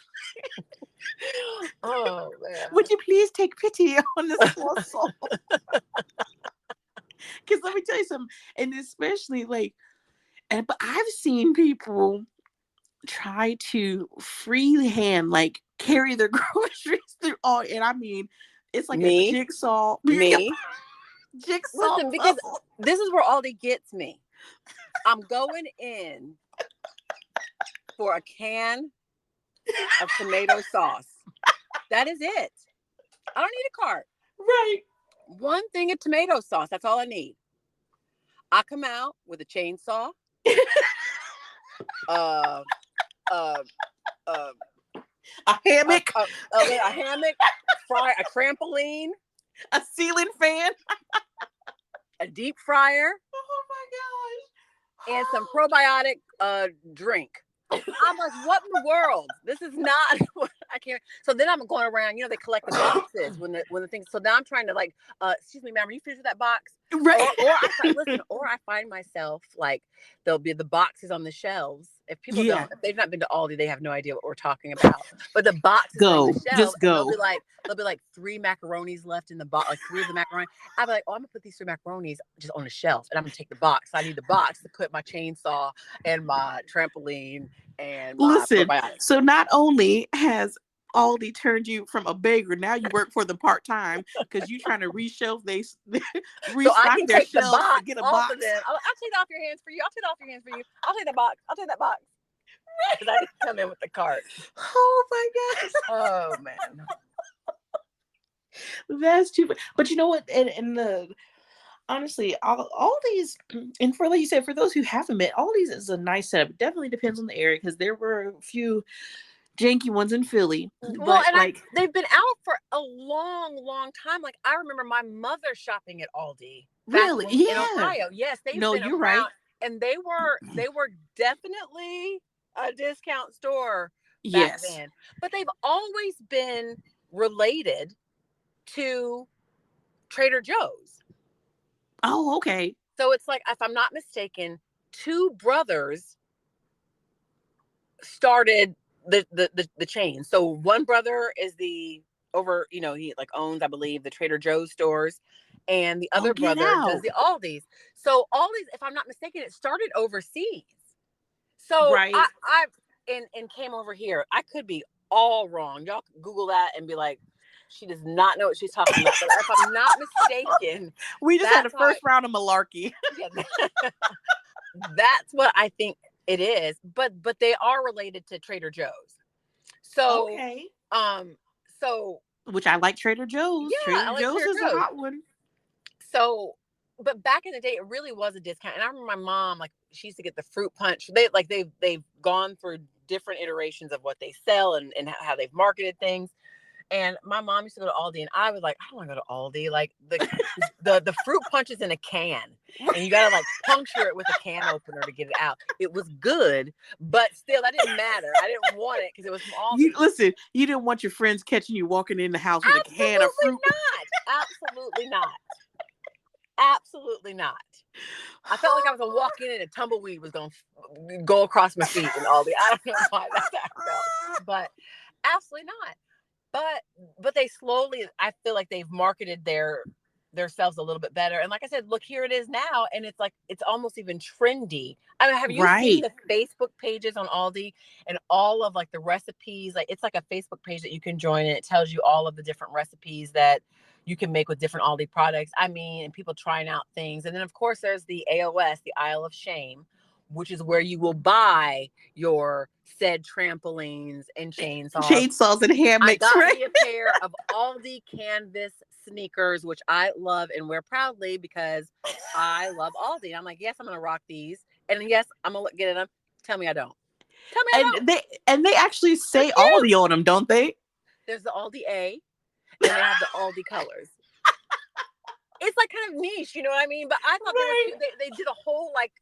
Oh man! Would you please take pity on this poor soul? Because let me tell you something, and especially like, but I've seen people try to freehand like carry their groceries through all, and I mean, it's like a Me, jigsaw Listen, because puzzle. this is where Aldi gets me. I'm going in for a can of tomato sauce. That is it. I don't need a cart. Right. One thing of tomato sauce. That's all I need. I come out with a chainsaw, uh, uh, uh, A hammock, a hammock, a trampoline, a ceiling fan, a deep fryer, oh my and some probiotic drink. I'm like, what in the world? This is not what I can't. So then I'm going around, they collect the boxes when the things. So now I'm trying to like, excuse me, ma'am, are you finished with that box? gosh. Right. Or I find myself like there'll be the boxes on the shelves. If people Yeah. if they've not been to Aldi, they have no idea what we're talking about. But the boxes are on the shelf, Just and go. there'll be like 3 macaronis left in the box, like 3 of the macaroni. I'll be like, oh, I'm gonna put these 3 macaronis just on the shelf, and I'm gonna take the box. I need the box to put my chainsaw and my trampoline and my Listen, probiotics. so not only has Aldi turned you from a beggar, now you work for them part-time because you're trying to restock So I can their take the shelves box to get a off box. of them. I'll take it off your hands for you. I'll take it off your hands for you. I'll take the box. I'll take that box. Because I didn't come in with the cart. Oh my gosh. Oh man. That's too bad. But you know what? And the honestly, all these, and for like you said, for those who haven't been, all these is a nice setup. It definitely depends on the area because there were a few janky ones in Philly. Well, But and they've been out for a long, long time. Like I remember my mother shopping at Aldi. Really, in Ohio. Yes, they've been you're around, right. and they were definitely a discount store back Yes. then. But they've always been related to Trader Joe's. Oh, okay. So it's like, if I'm not mistaken, 2 brothers started the chain. So one brother is he like owns, I believe, the Trader Joe's stores, and the other brother does the Aldi's. So Aldi's, if I'm not mistaken, it started overseas. So right. I came over here. I could be all wrong. Y'all Google that and be like, She does not know what she's talking about. But if I'm not mistaken, We just had a that's how first round of malarkey. yeah, that's what I think it is. But they are related to Trader Joe's. So Okay. um so Which I like Trader Joe's. yeah, I Trader like Joe's Trader is a Joe's. hot one. So but back in the day it really was a discount. And I remember my mom, like she used to get the fruit punch. They've gone through different iterations of what they sell and how they've marketed things. And my mom used to go to Aldi, and I was like, I don't want to go to Aldi. Like the fruit punch is in a can, and you gotta like puncture it with a can opener to get it out. It was good, but still, that didn't matter. I didn't want it because it was from You Aldi. listen. You didn't want your friends catching you walking in the house with a can of Absolutely fruit. not. Absolutely not. Absolutely not. I felt like I was walking in and a tumbleweed was going to go across my feet in Aldi. I don't know why that's how I felt, but absolutely not. But they slowly, I feel like they've marketed their selves a little bit better. And like I said, look, here it is now, and it's like it's almost even trendy. I mean, have you seen Right. the Facebook pages on Aldi and all of like the recipes? Like it's like a Facebook page that you can join, and it tells you all of the different recipes that you can make with different Aldi products. I mean, and people trying out things. And then of course there's the AOS, the Isle of Shame, which is where you will buy your said trampolines and chainsaws. Chainsaws and I hammocks, got right? me a pair of Aldi canvas sneakers, which I love and wear proudly because I love Aldi. And I'm like, yes, I'm gonna rock these, and yes, I'm gonna get them. Tell me I don't. Tell me I And don't. they actually They're say cute. Aldi on them, don't they? There's the Aldi A, and they have the Aldi colors. It's like kind of niche, you know what I mean? But I thought they were Right. cute. They did a whole like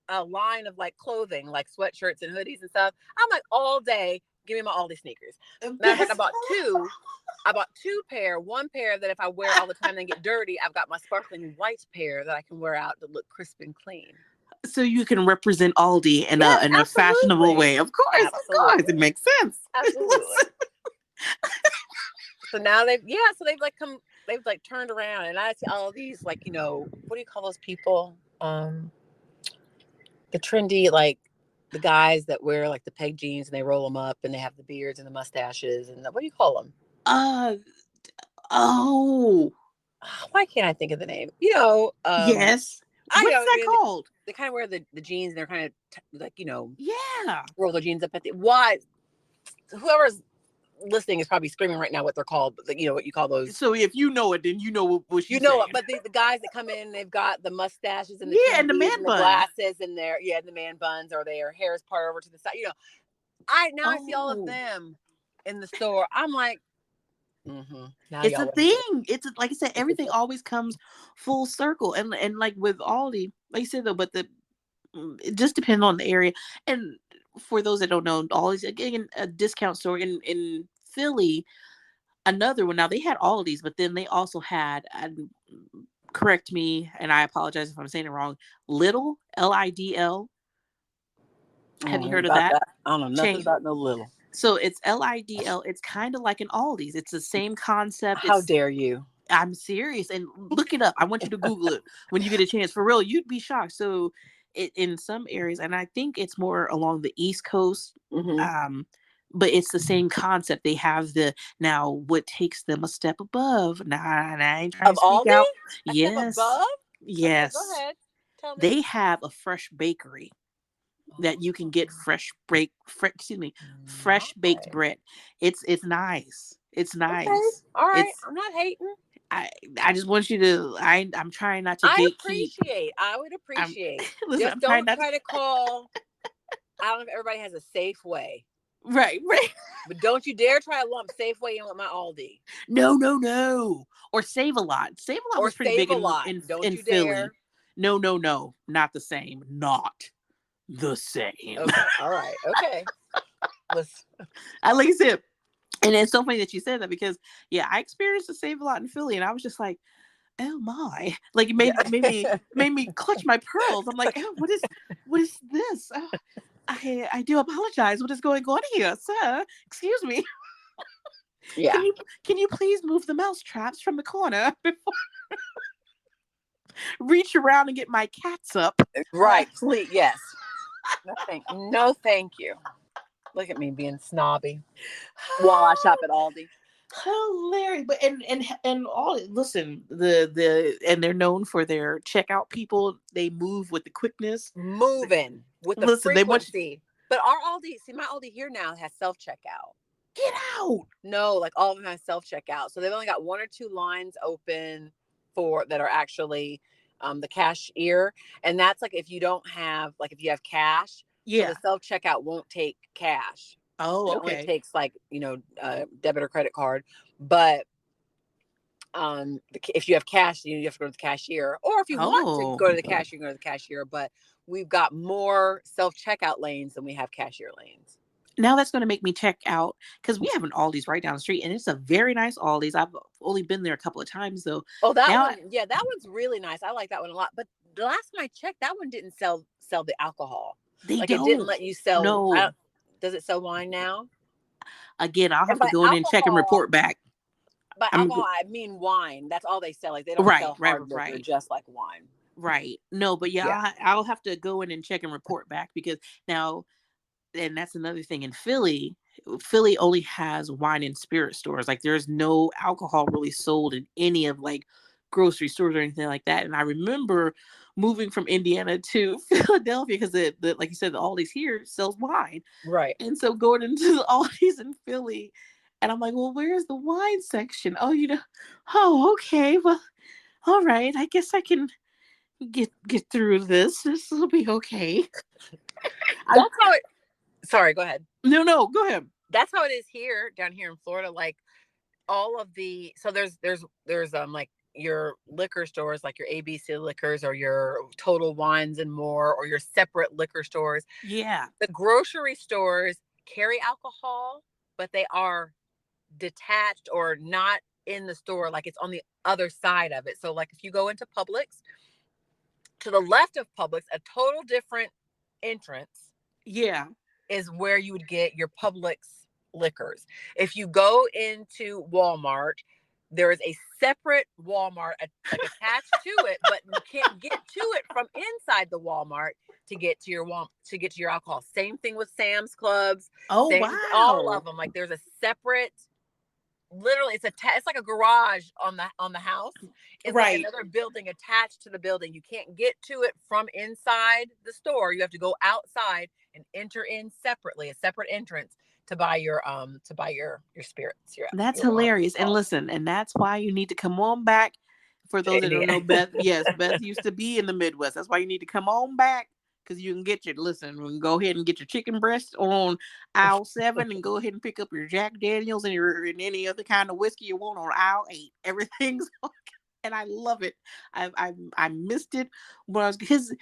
a line of like clothing, like sweatshirts and hoodies and stuff. I'm like, all day, give me my Aldi sneakers. Matter of fact, That's I bought two pair. One pair that if I wear all the time and get dirty, I've got my sparkling white pair that I can wear out to look crisp and clean. so you can represent Aldi Yes, in a fashionable absolutely. way. Of course, it Absolutely. makes sense. Absolutely. So now they've like turned around, and I see all these like, what do you call those people? The trendy, like the guys that wear like the peg jeans and they roll them up and they have the beards and the mustaches and what do you call them? Uh oh, Why can't I think of the name? yes. I What is know. that called? They kind of wear the jeans and they're kind of like, Yeah. roll their jeans up at the why. Whoever's listening is probably screaming right now what they're called, but what you call those. So if you know it, then you know what she's You know saying. it, but the guys that come in, they've got the mustaches and the Yeah, and the trendies man and the buns. glasses and the man buns, or their hair is part over to the side. I see all of Oh, them in the store. I'm like, now it's a y'all want to get thing. It's like I said, it's everything always comes full circle. And like with Aldi, like you said though, but it just depends on the area. And for those that don't know, Aldi's again a discount store in Philly. Another one. Now they had Aldi's, but then they also had. Correct me, and I apologize if I'm saying it wrong. Lidl, Lidl. I Have don't you know heard of about that that. I don't know nothing chain? about no little. So it's Lidl. It's kind of like an Aldi's. It's the same concept. How dare you? I'm serious, and look it up. I want you to Google it when you get a chance. For real, you'd be shocked. So, in some areas, and I think it's more along the East Coast. Mm-hmm. But it's the same concept. They have now what takes them a step above. Now, and I ain't trying Of to speak Aldi? out. A step Yes, above? Okay, go yes. ahead. Tell me. They have a fresh bakery that you can get fresh baked Okay. bread. It's nice. It's Okay. nice. All right. It's I'm not hating. I I just want you to. I'm trying not to I gatekeep. appreciate. I would I'm appreciate. listen. Just I'm trying don't not to. try to call. I don't know if everybody has a Safeway, Right, right. but don't you dare try to lump Safeway in with my Aldi No, no, no. Or Save a Lot. Save a Lot or was pretty Save big a Lot. Don't in you Philly. dare. No, no, no. Not the same. Not the same. Okay. All right. Okay. Let's. I like I said, and it's so funny that you said that because yeah, I experienced a Save a Lot in Philly, and I was just like, oh my, like it Yeah. made me clutch my pearls. I'm like, oh, what is this? Oh, I do apologize. What is going on here, sir? Excuse me. Yeah. Can you please move the mouse traps from the corner before reach around and get my cats up? Right. Please. Yes. No, thank you. Look at me being snobby while I shop at Aldi. Hilarious. But and all, listen, and they're known for their checkout people. They move with the quickness. Moving with the Listen, they want you frequency. But our Aldi, see, my Aldi here now has self checkout. get out. No, like all of them have self checkout. So they've only got one or two lines open for that are actually the cashier. And that's like if you don't have, like if you have cash. So the Yeah. self checkout won't take cash. Oh, It only okay. takes like, debit or credit card. But if you have cash, you have to go to the cashier. Or if you want to Oh. go to the cashier, you can go to the cashier. But we've got more self checkout lanes than we have cashier lanes. Now that's going to make me check out, because we have an Aldi's right down the street, and it's a very nice Aldi's. I've only been there a couple of times though. Oh, that Now one, yeah, that one's really nice. I like that one a lot. But the last time I checked, that one didn't sell the alcohol. they Like it didn't don't. let you sell. No. Does it sell wine now? Again, I'll And have to go in and check and report back. by I'm alcohol, I mean wine. That's all they sell. Like they don't right, sell right, hard liquor, right, just like wine. right. No, but yeah, Yeah. I'll have to go in and check and report back, because now, and that's another thing in Philly. Philly only has wine and spirit stores. Like there's no alcohol really sold in any of like grocery stores or anything like that. And I remember moving from Indiana to Philadelphia, because like you said, the Aldi's here sells wine. Right. And so going into the Aldi's in Philly, and I'm like, well, where's the wine section? Oh, oh, okay. Well, all right. I guess I can get through this. This will be okay. I That's how it. Sorry, go ahead. no, go ahead. That's how it is here down here in Florida. Like all of the so there's like your liquor stores, like your ABC liquors or your Total Wines and More, or your separate liquor stores. Yeah. The grocery stores carry alcohol, but they are detached or not in the store. Like it's on the other side of it. So like if you go into Publix, to the left of Publix, a total different entrance Yeah. is where you would get your Publix liquors. If you go into Walmart, there is a separate Walmart like attached to it, but you can't get to it from inside the Walmart to get to your alcohol. Same thing with Sam's Clubs, Oh, all wow. of them. Like there's a separate, literally it's like a garage on the house. It's like Right. another building attached to the building. You can't get to it from inside the store. You have to go outside and enter in separately, a separate entrance to buy your spirits, That's your wine hilarious. And alcohol. listen, and that's why you need to come on back. For those that don't Indiana. know, Beth, yes, Beth used to be in the Midwest. That's why you need to come on back, because you can get your, listen, we can go ahead and get your chicken breast on aisle 7, and go ahead and pick up your Jack Daniels and any other kind of whiskey you want on aisle 8. Everything's and I love it. I missed it when I was, because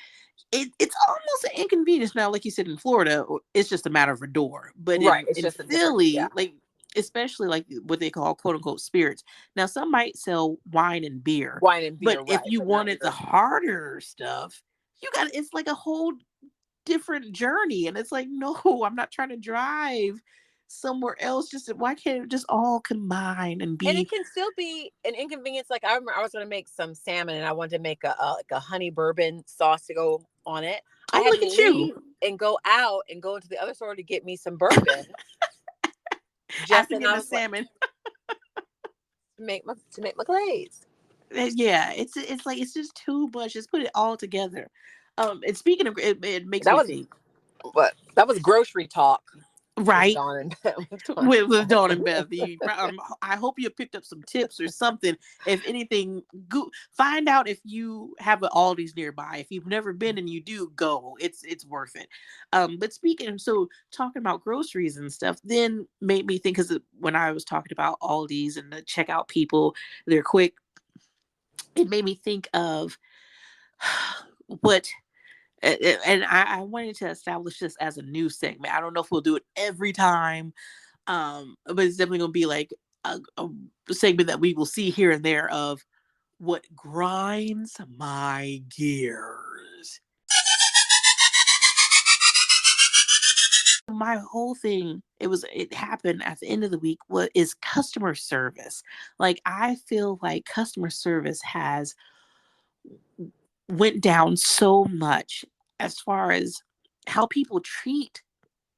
it's almost an inconvenience now. Like you said, in Florida, it's just a matter of a door. But Right. It's in just a different, yeah. Philly, like especially like what they call quote unquote spirits. Now some might sell wine and beer, Wine and but beer, if right, you but not wanted the your. harder stuff, it's like a whole different journey. And it's like, no, I'm not trying to drive somewhere else. Just why can't it just all combine and And it be. can still be an inconvenience. Like I remember I was going to make some salmon and I wanted to make like a honey bourbon sauce to go on it. I Oh, had look to at you. leave and go out and go into the other store to get me some bourbon. After And getting I the was like, salmon. to make my glaze. Yeah, it's like it's just too much. Just put it all together. And speaking of, it makes That me was think. that was grocery talk with Right. Dawn and with Dawn. With Dawn and Beth, I hope you picked up some tips or something. If anything, find out if you have an Aldi's nearby. If you've never been and you do, go. It's worth it. But speaking, so talking about groceries and stuff, then made me think, because when I was talking about Aldi's and the checkout people, they're quick. It made me think of what, and I wanted to establish this as a new segment. I don't know if we'll do it every time, but it's definitely going to be like a segment that we will see here and there of what grinds my gears. My whole thing, it happened at the end of the week, what is customer service. Like I feel like customer service has went down so much, as far as how people treat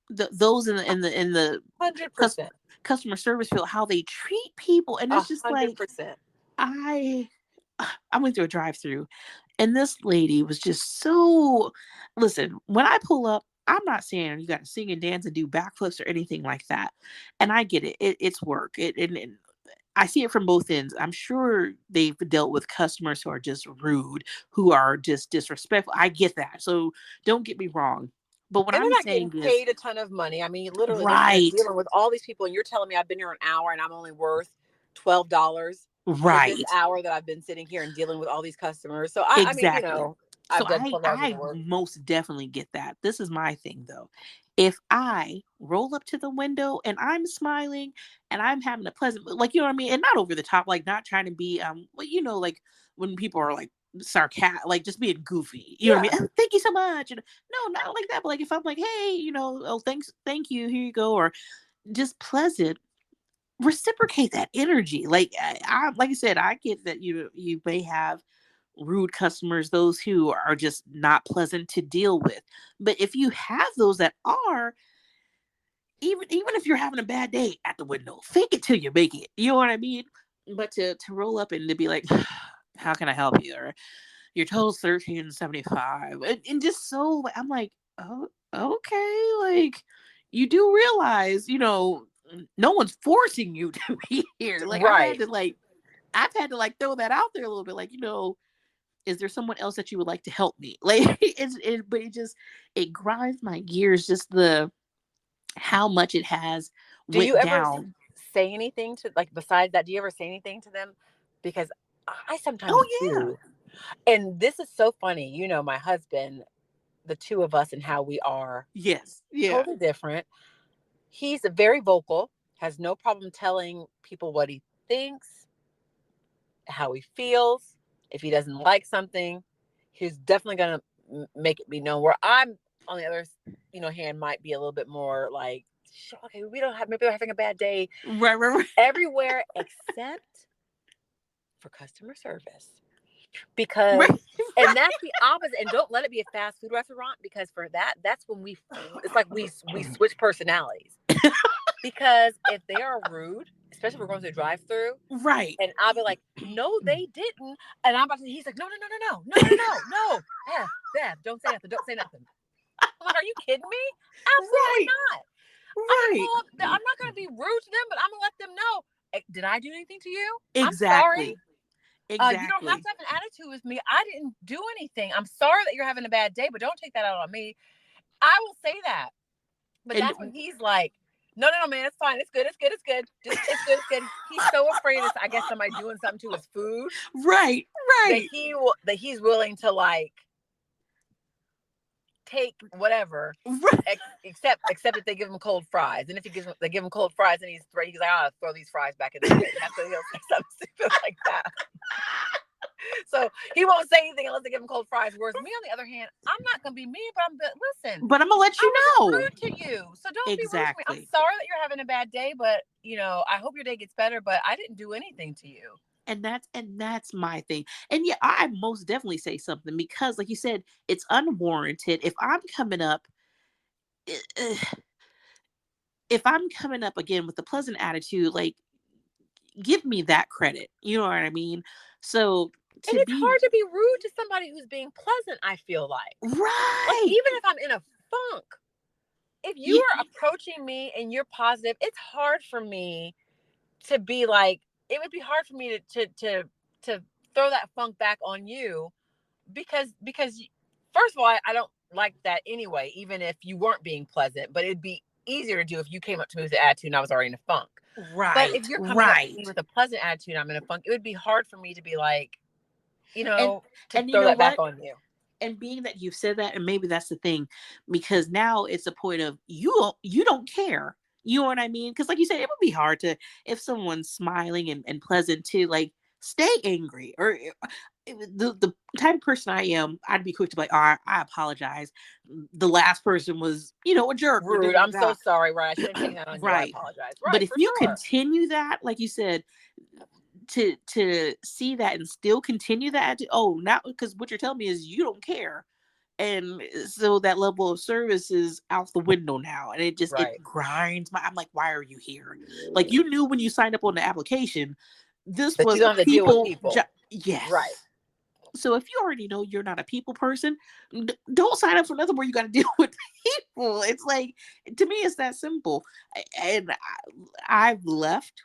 those in the 100%. customer service feel, how they treat people. And A it's just hundred like, percent. I I went through a drive-through, and this lady was just so, listen, when I pull up, I'm not saying you got to sing and dance and do backflips or anything like that. And I get it. It's work. And I see it from both ends. I'm sure they've dealt with customers who are just rude, who are just disrespectful. I get that. So don't get me wrong. But what And they're I'm not getting saying is, paid a ton of money. I mean, literally, they're right, dealing with all these people, and you're telling me I've been here an hour and I'm only worth $12 for this right. hour that I've been sitting here and dealing with all these customers. So I mean, Exactly. So I've done 12 hours worth I of work. most definitely get that. This is my thing though. If I roll up to the window and I'm smiling and I'm having a pleasant, like, you know what I mean, and not over the top, like not trying to be well, like when people are like sarcastic, like just being goofy, you know what I Yeah. mean? "Oh, thank you so much." And no, not like that, but like if I'm like, "Hey, oh, thanks, thank you, here you go," or just pleasant, reciprocate that energy. Like like I said, I get that you may have rude customers, those who are just not pleasant to deal with. But if you have those that are, even if you're having a bad day at the window, fake it till you make it. You know what I mean? But to roll up and to be like, how can I help you? Or your total's 13.75, and just so I'm like, oh, okay, like you do realize, no one's forcing you to be here. Like Right. I've had to like throw that out there a little bit, like, is there someone else that you would like to help me? Like but it grinds my gears, just the how much it has Do you went ever down. say anything to, like, besides that? Do you ever say anything to them? Because I sometimes Oh yeah. do. And this is so funny. My husband, the two of us and how we are Yes. Yeah. totally different. He's very vocal, has no problem telling people what he thinks, how he feels. If he doesn't like something, he's definitely going to make it be known. Where I'm, on the other, hand, might be a little bit more like, "Sure, okay, maybe we're having a bad day Right, right, right. everywhere except for customer service." Because, Right. and that's the opposite. And don't let it be a fast food restaurant, because for that's when it's like we switch personalities. Because if they are rude, especially if we're going to a drive-through, Right. and I'll be like, "No, they didn't," and I'm about to. He's like, "No, no, no, no, no, no, no, no, no, Beth, don't say nothing, don't say nothing." I'm like, "Are you kidding me? Absolutely Right. not. I'm gonna Right. pull up. I'm not gonna be rude to them, but I'm gonna let them know. Did I do anything to you? I'm sorry. Exactly. You don't have Exactly. to have an attitude with me. I didn't do anything. I'm sorry that you're having a bad day, but don't take that out on me." I will say that. But And that's when he's like, "No, no, no, man, it's fine. It's good. It's good. It's good. Just, it's good. It's good." He's so afraid of, I guess, somebody doing something to his food right. that Right. he's willing to, like, take whatever, Right. except if they give him cold fries. And if they give him cold fries, and he's like, "I'll throw these fries back in the bin." That's what he'll say, something stupid like that. So he won't say anything unless they give him cold fries. Whereas me, on the other hand, I'm not gonna be mean, but listen, But I'm gonna let I you wasn't know. rude to you, so don't be rude to me. I'm Exactly. sorry that you're having a bad day, but I hope your day gets better. But I didn't do anything to you. And that's my thing. And yeah, I most definitely say something because, like you said, it's unwarranted. Eh, eh, if I'm coming up again with a pleasant attitude, like, give me that credit. You know what I mean? So And to it's be hard to be rude to somebody who's being pleasant. I feel like right, even if I'm in a funk, if you yeah, are approaching me and you're positive, it's hard for me to be like. It would be hard for me to throw that funk back on you, because first of all, I don't like that anyway, even if you weren't being pleasant. But it'd be easier to do if you came up to me with an attitude and I was already in a funk. But if right, you're coming up to me right. with a pleasant attitude, I'm in a funk, it would be hard for me to be like, And to and you throw know that back what? on you. And being that you've said that, and maybe that's the thing, because now it's a point of you don't care. You know what I mean? Because like you said, it would be hard to, if someone's smiling and pleasant, to like stay angry, or the type of person I am, I'd be quick to be like, "Oh, I apologize. The last person was, a jerk," or da Rude. da I'm so da. sorry, right? I shouldn't take that on you. I Right. apologize. But Right, if for you sure. continue that, like you said, to see that and still continue that, oh, now, because what you're telling me is you don't care. And so that level of service is out the window now, and it Right. grinds my. I'm like, why are you here? Like, you knew when you signed up on the application, this That you was a don't have to deal with people people. Right. yes. So if you already know you're not a people person, don't sign up for nothing where you got to deal with people. It's like, to me, it's that simple. And I've left.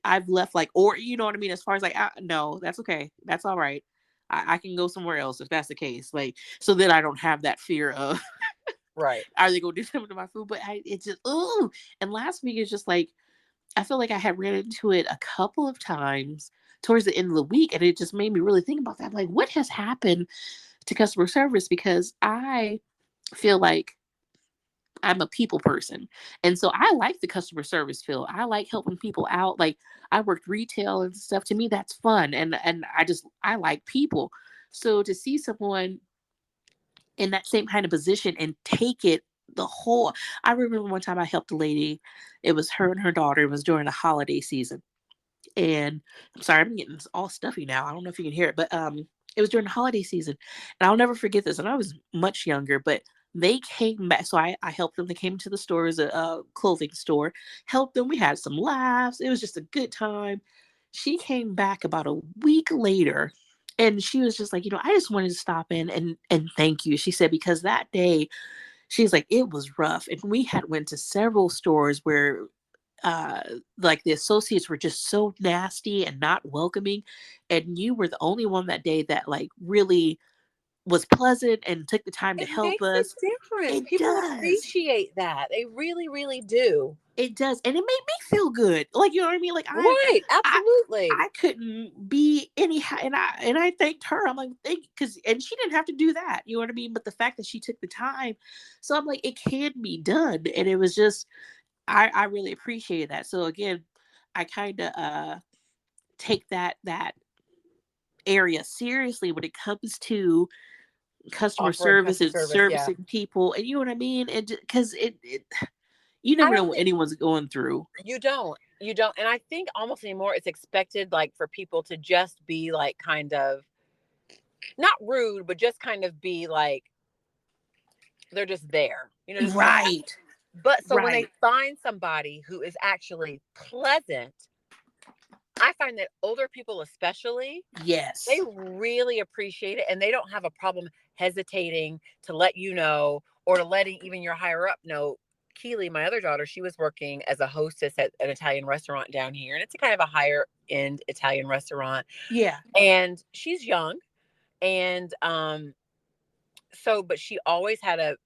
I've left, like, or you know what I mean. As far as like, no, that's okay. That's all right. I can go somewhere else if that's the case. Like, so that I don't have that fear of Right. are they going to do something to my food? But it's just ooh. And last week is just like I feel like I had ran into it a couple of times towards the end of the week, and it just made me really think about that. Like, what has happened to customer service? Because I feel like I'm a people person. And so I like the customer service field. I like helping people out. Like, I worked retail and stuff. To me, that's fun. And I like people. So to see someone in that same kind of position and take it the whole I remember one time I helped a lady. It was her and her daughter. It was during the holiday season. And I'm sorry, I'm getting all stuffy now. I don't know if you can hear it, but it was during the holiday season, and I'll never forget this. And I was much younger, but they came back, so I helped them. They came to the store as a clothing store, helped them. We had some laughs. It was just a good time. She came back about a week later, and she was just like, I just wanted to stop in and thank you. She said because that day she's like it was rough, and we had went to several stores where uh like the associates were just so nasty and not welcoming, and you were the only one that day that like really was pleasant and took the time to It help makes a us. difference. It People does. appreciate that. They really, really do. It does, and it made me feel good. Like, you know what I mean? Like, Right. I Absolutely. I couldn't be anyhow, and I thanked her. I'm like, thank, because and she didn't have to do that. You know what I mean? But the fact that she took the time, so I'm like, it can be done, and it was just I really appreciated that. So again, I kind of take that area seriously when it comes to customer Offering service customer and service. Yeah. servicing people, and you know what I mean? And because it you I never know don't what think anyone's going through. you don't. You don't. And I think almost anymore it's expected like for people to just be like kind of not rude, but just kind of be like they're just there. Just kind of Right. but so when they Right. find somebody who is actually pleasant, I find that older people especially, they Yes. really appreciate it and they don't have a problem hesitating to let you know or to letting even your higher up know. Keely, my other daughter, she was working as a hostess at an Italian restaurant down here, and it's a kind of a higher end Italian restaurant. Yeah. And she's young, and but she always had a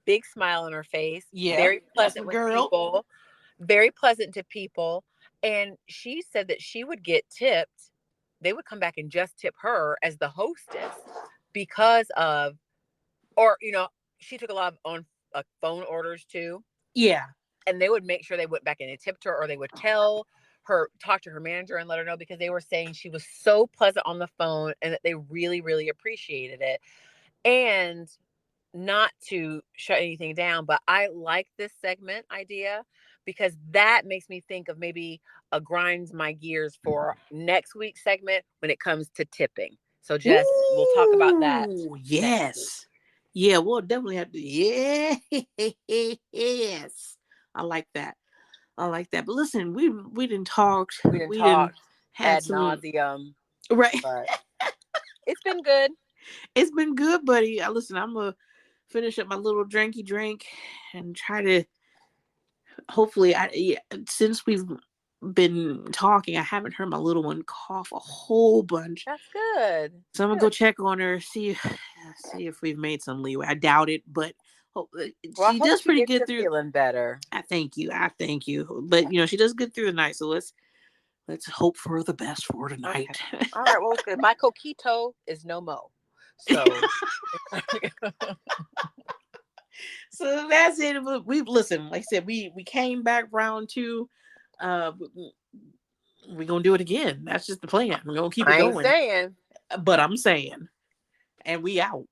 big smile on her face, Yeah. very That's my pleasant with girl. people, very pleasant to people. And she said that she would get tipped. They would come back and just tip her as the hostess because of, or, she took a lot of on phone orders too. Yeah. And they would make sure they went back and they tipped her, or they would tell her, talk to her manager and let her know because they were saying she was so pleasant on the phone and that they really, really appreciated it. And not to shut anything down, but I like this segment idea because that makes me think of maybe a grinds my gears for next week's segment when it comes to tipping. So Jess, we'll talk about that Ooh, next week. yes. Yeah, we'll definitely have to. Yeah, yes. I like that. I like that. But listen, we didn't talk. We didn't We didn't talk had ad some nauseum, right. but it's been good. It's been good, buddy. Listen, I'm gonna finish up my little drinky drink and try to hopefully since we've been talking, I haven't heard my little one cough a whole bunch. That's good. So I'm gonna go Good. check on her, see if we've made some leeway. I doubt it, but Well, I she hope does she pretty gets good to through. feeling better. I thank you. I thank you. But she does good through the night. So let's hope for the best for Okay. tonight. All right. Well, good. My coquito is no mo. So So that's it. We've listened. Like I said, we came back round two. Uh, we're gonna do it again. That's just the plan. We're gonna keep it I ain't going. saying. But I'm saying, and we out.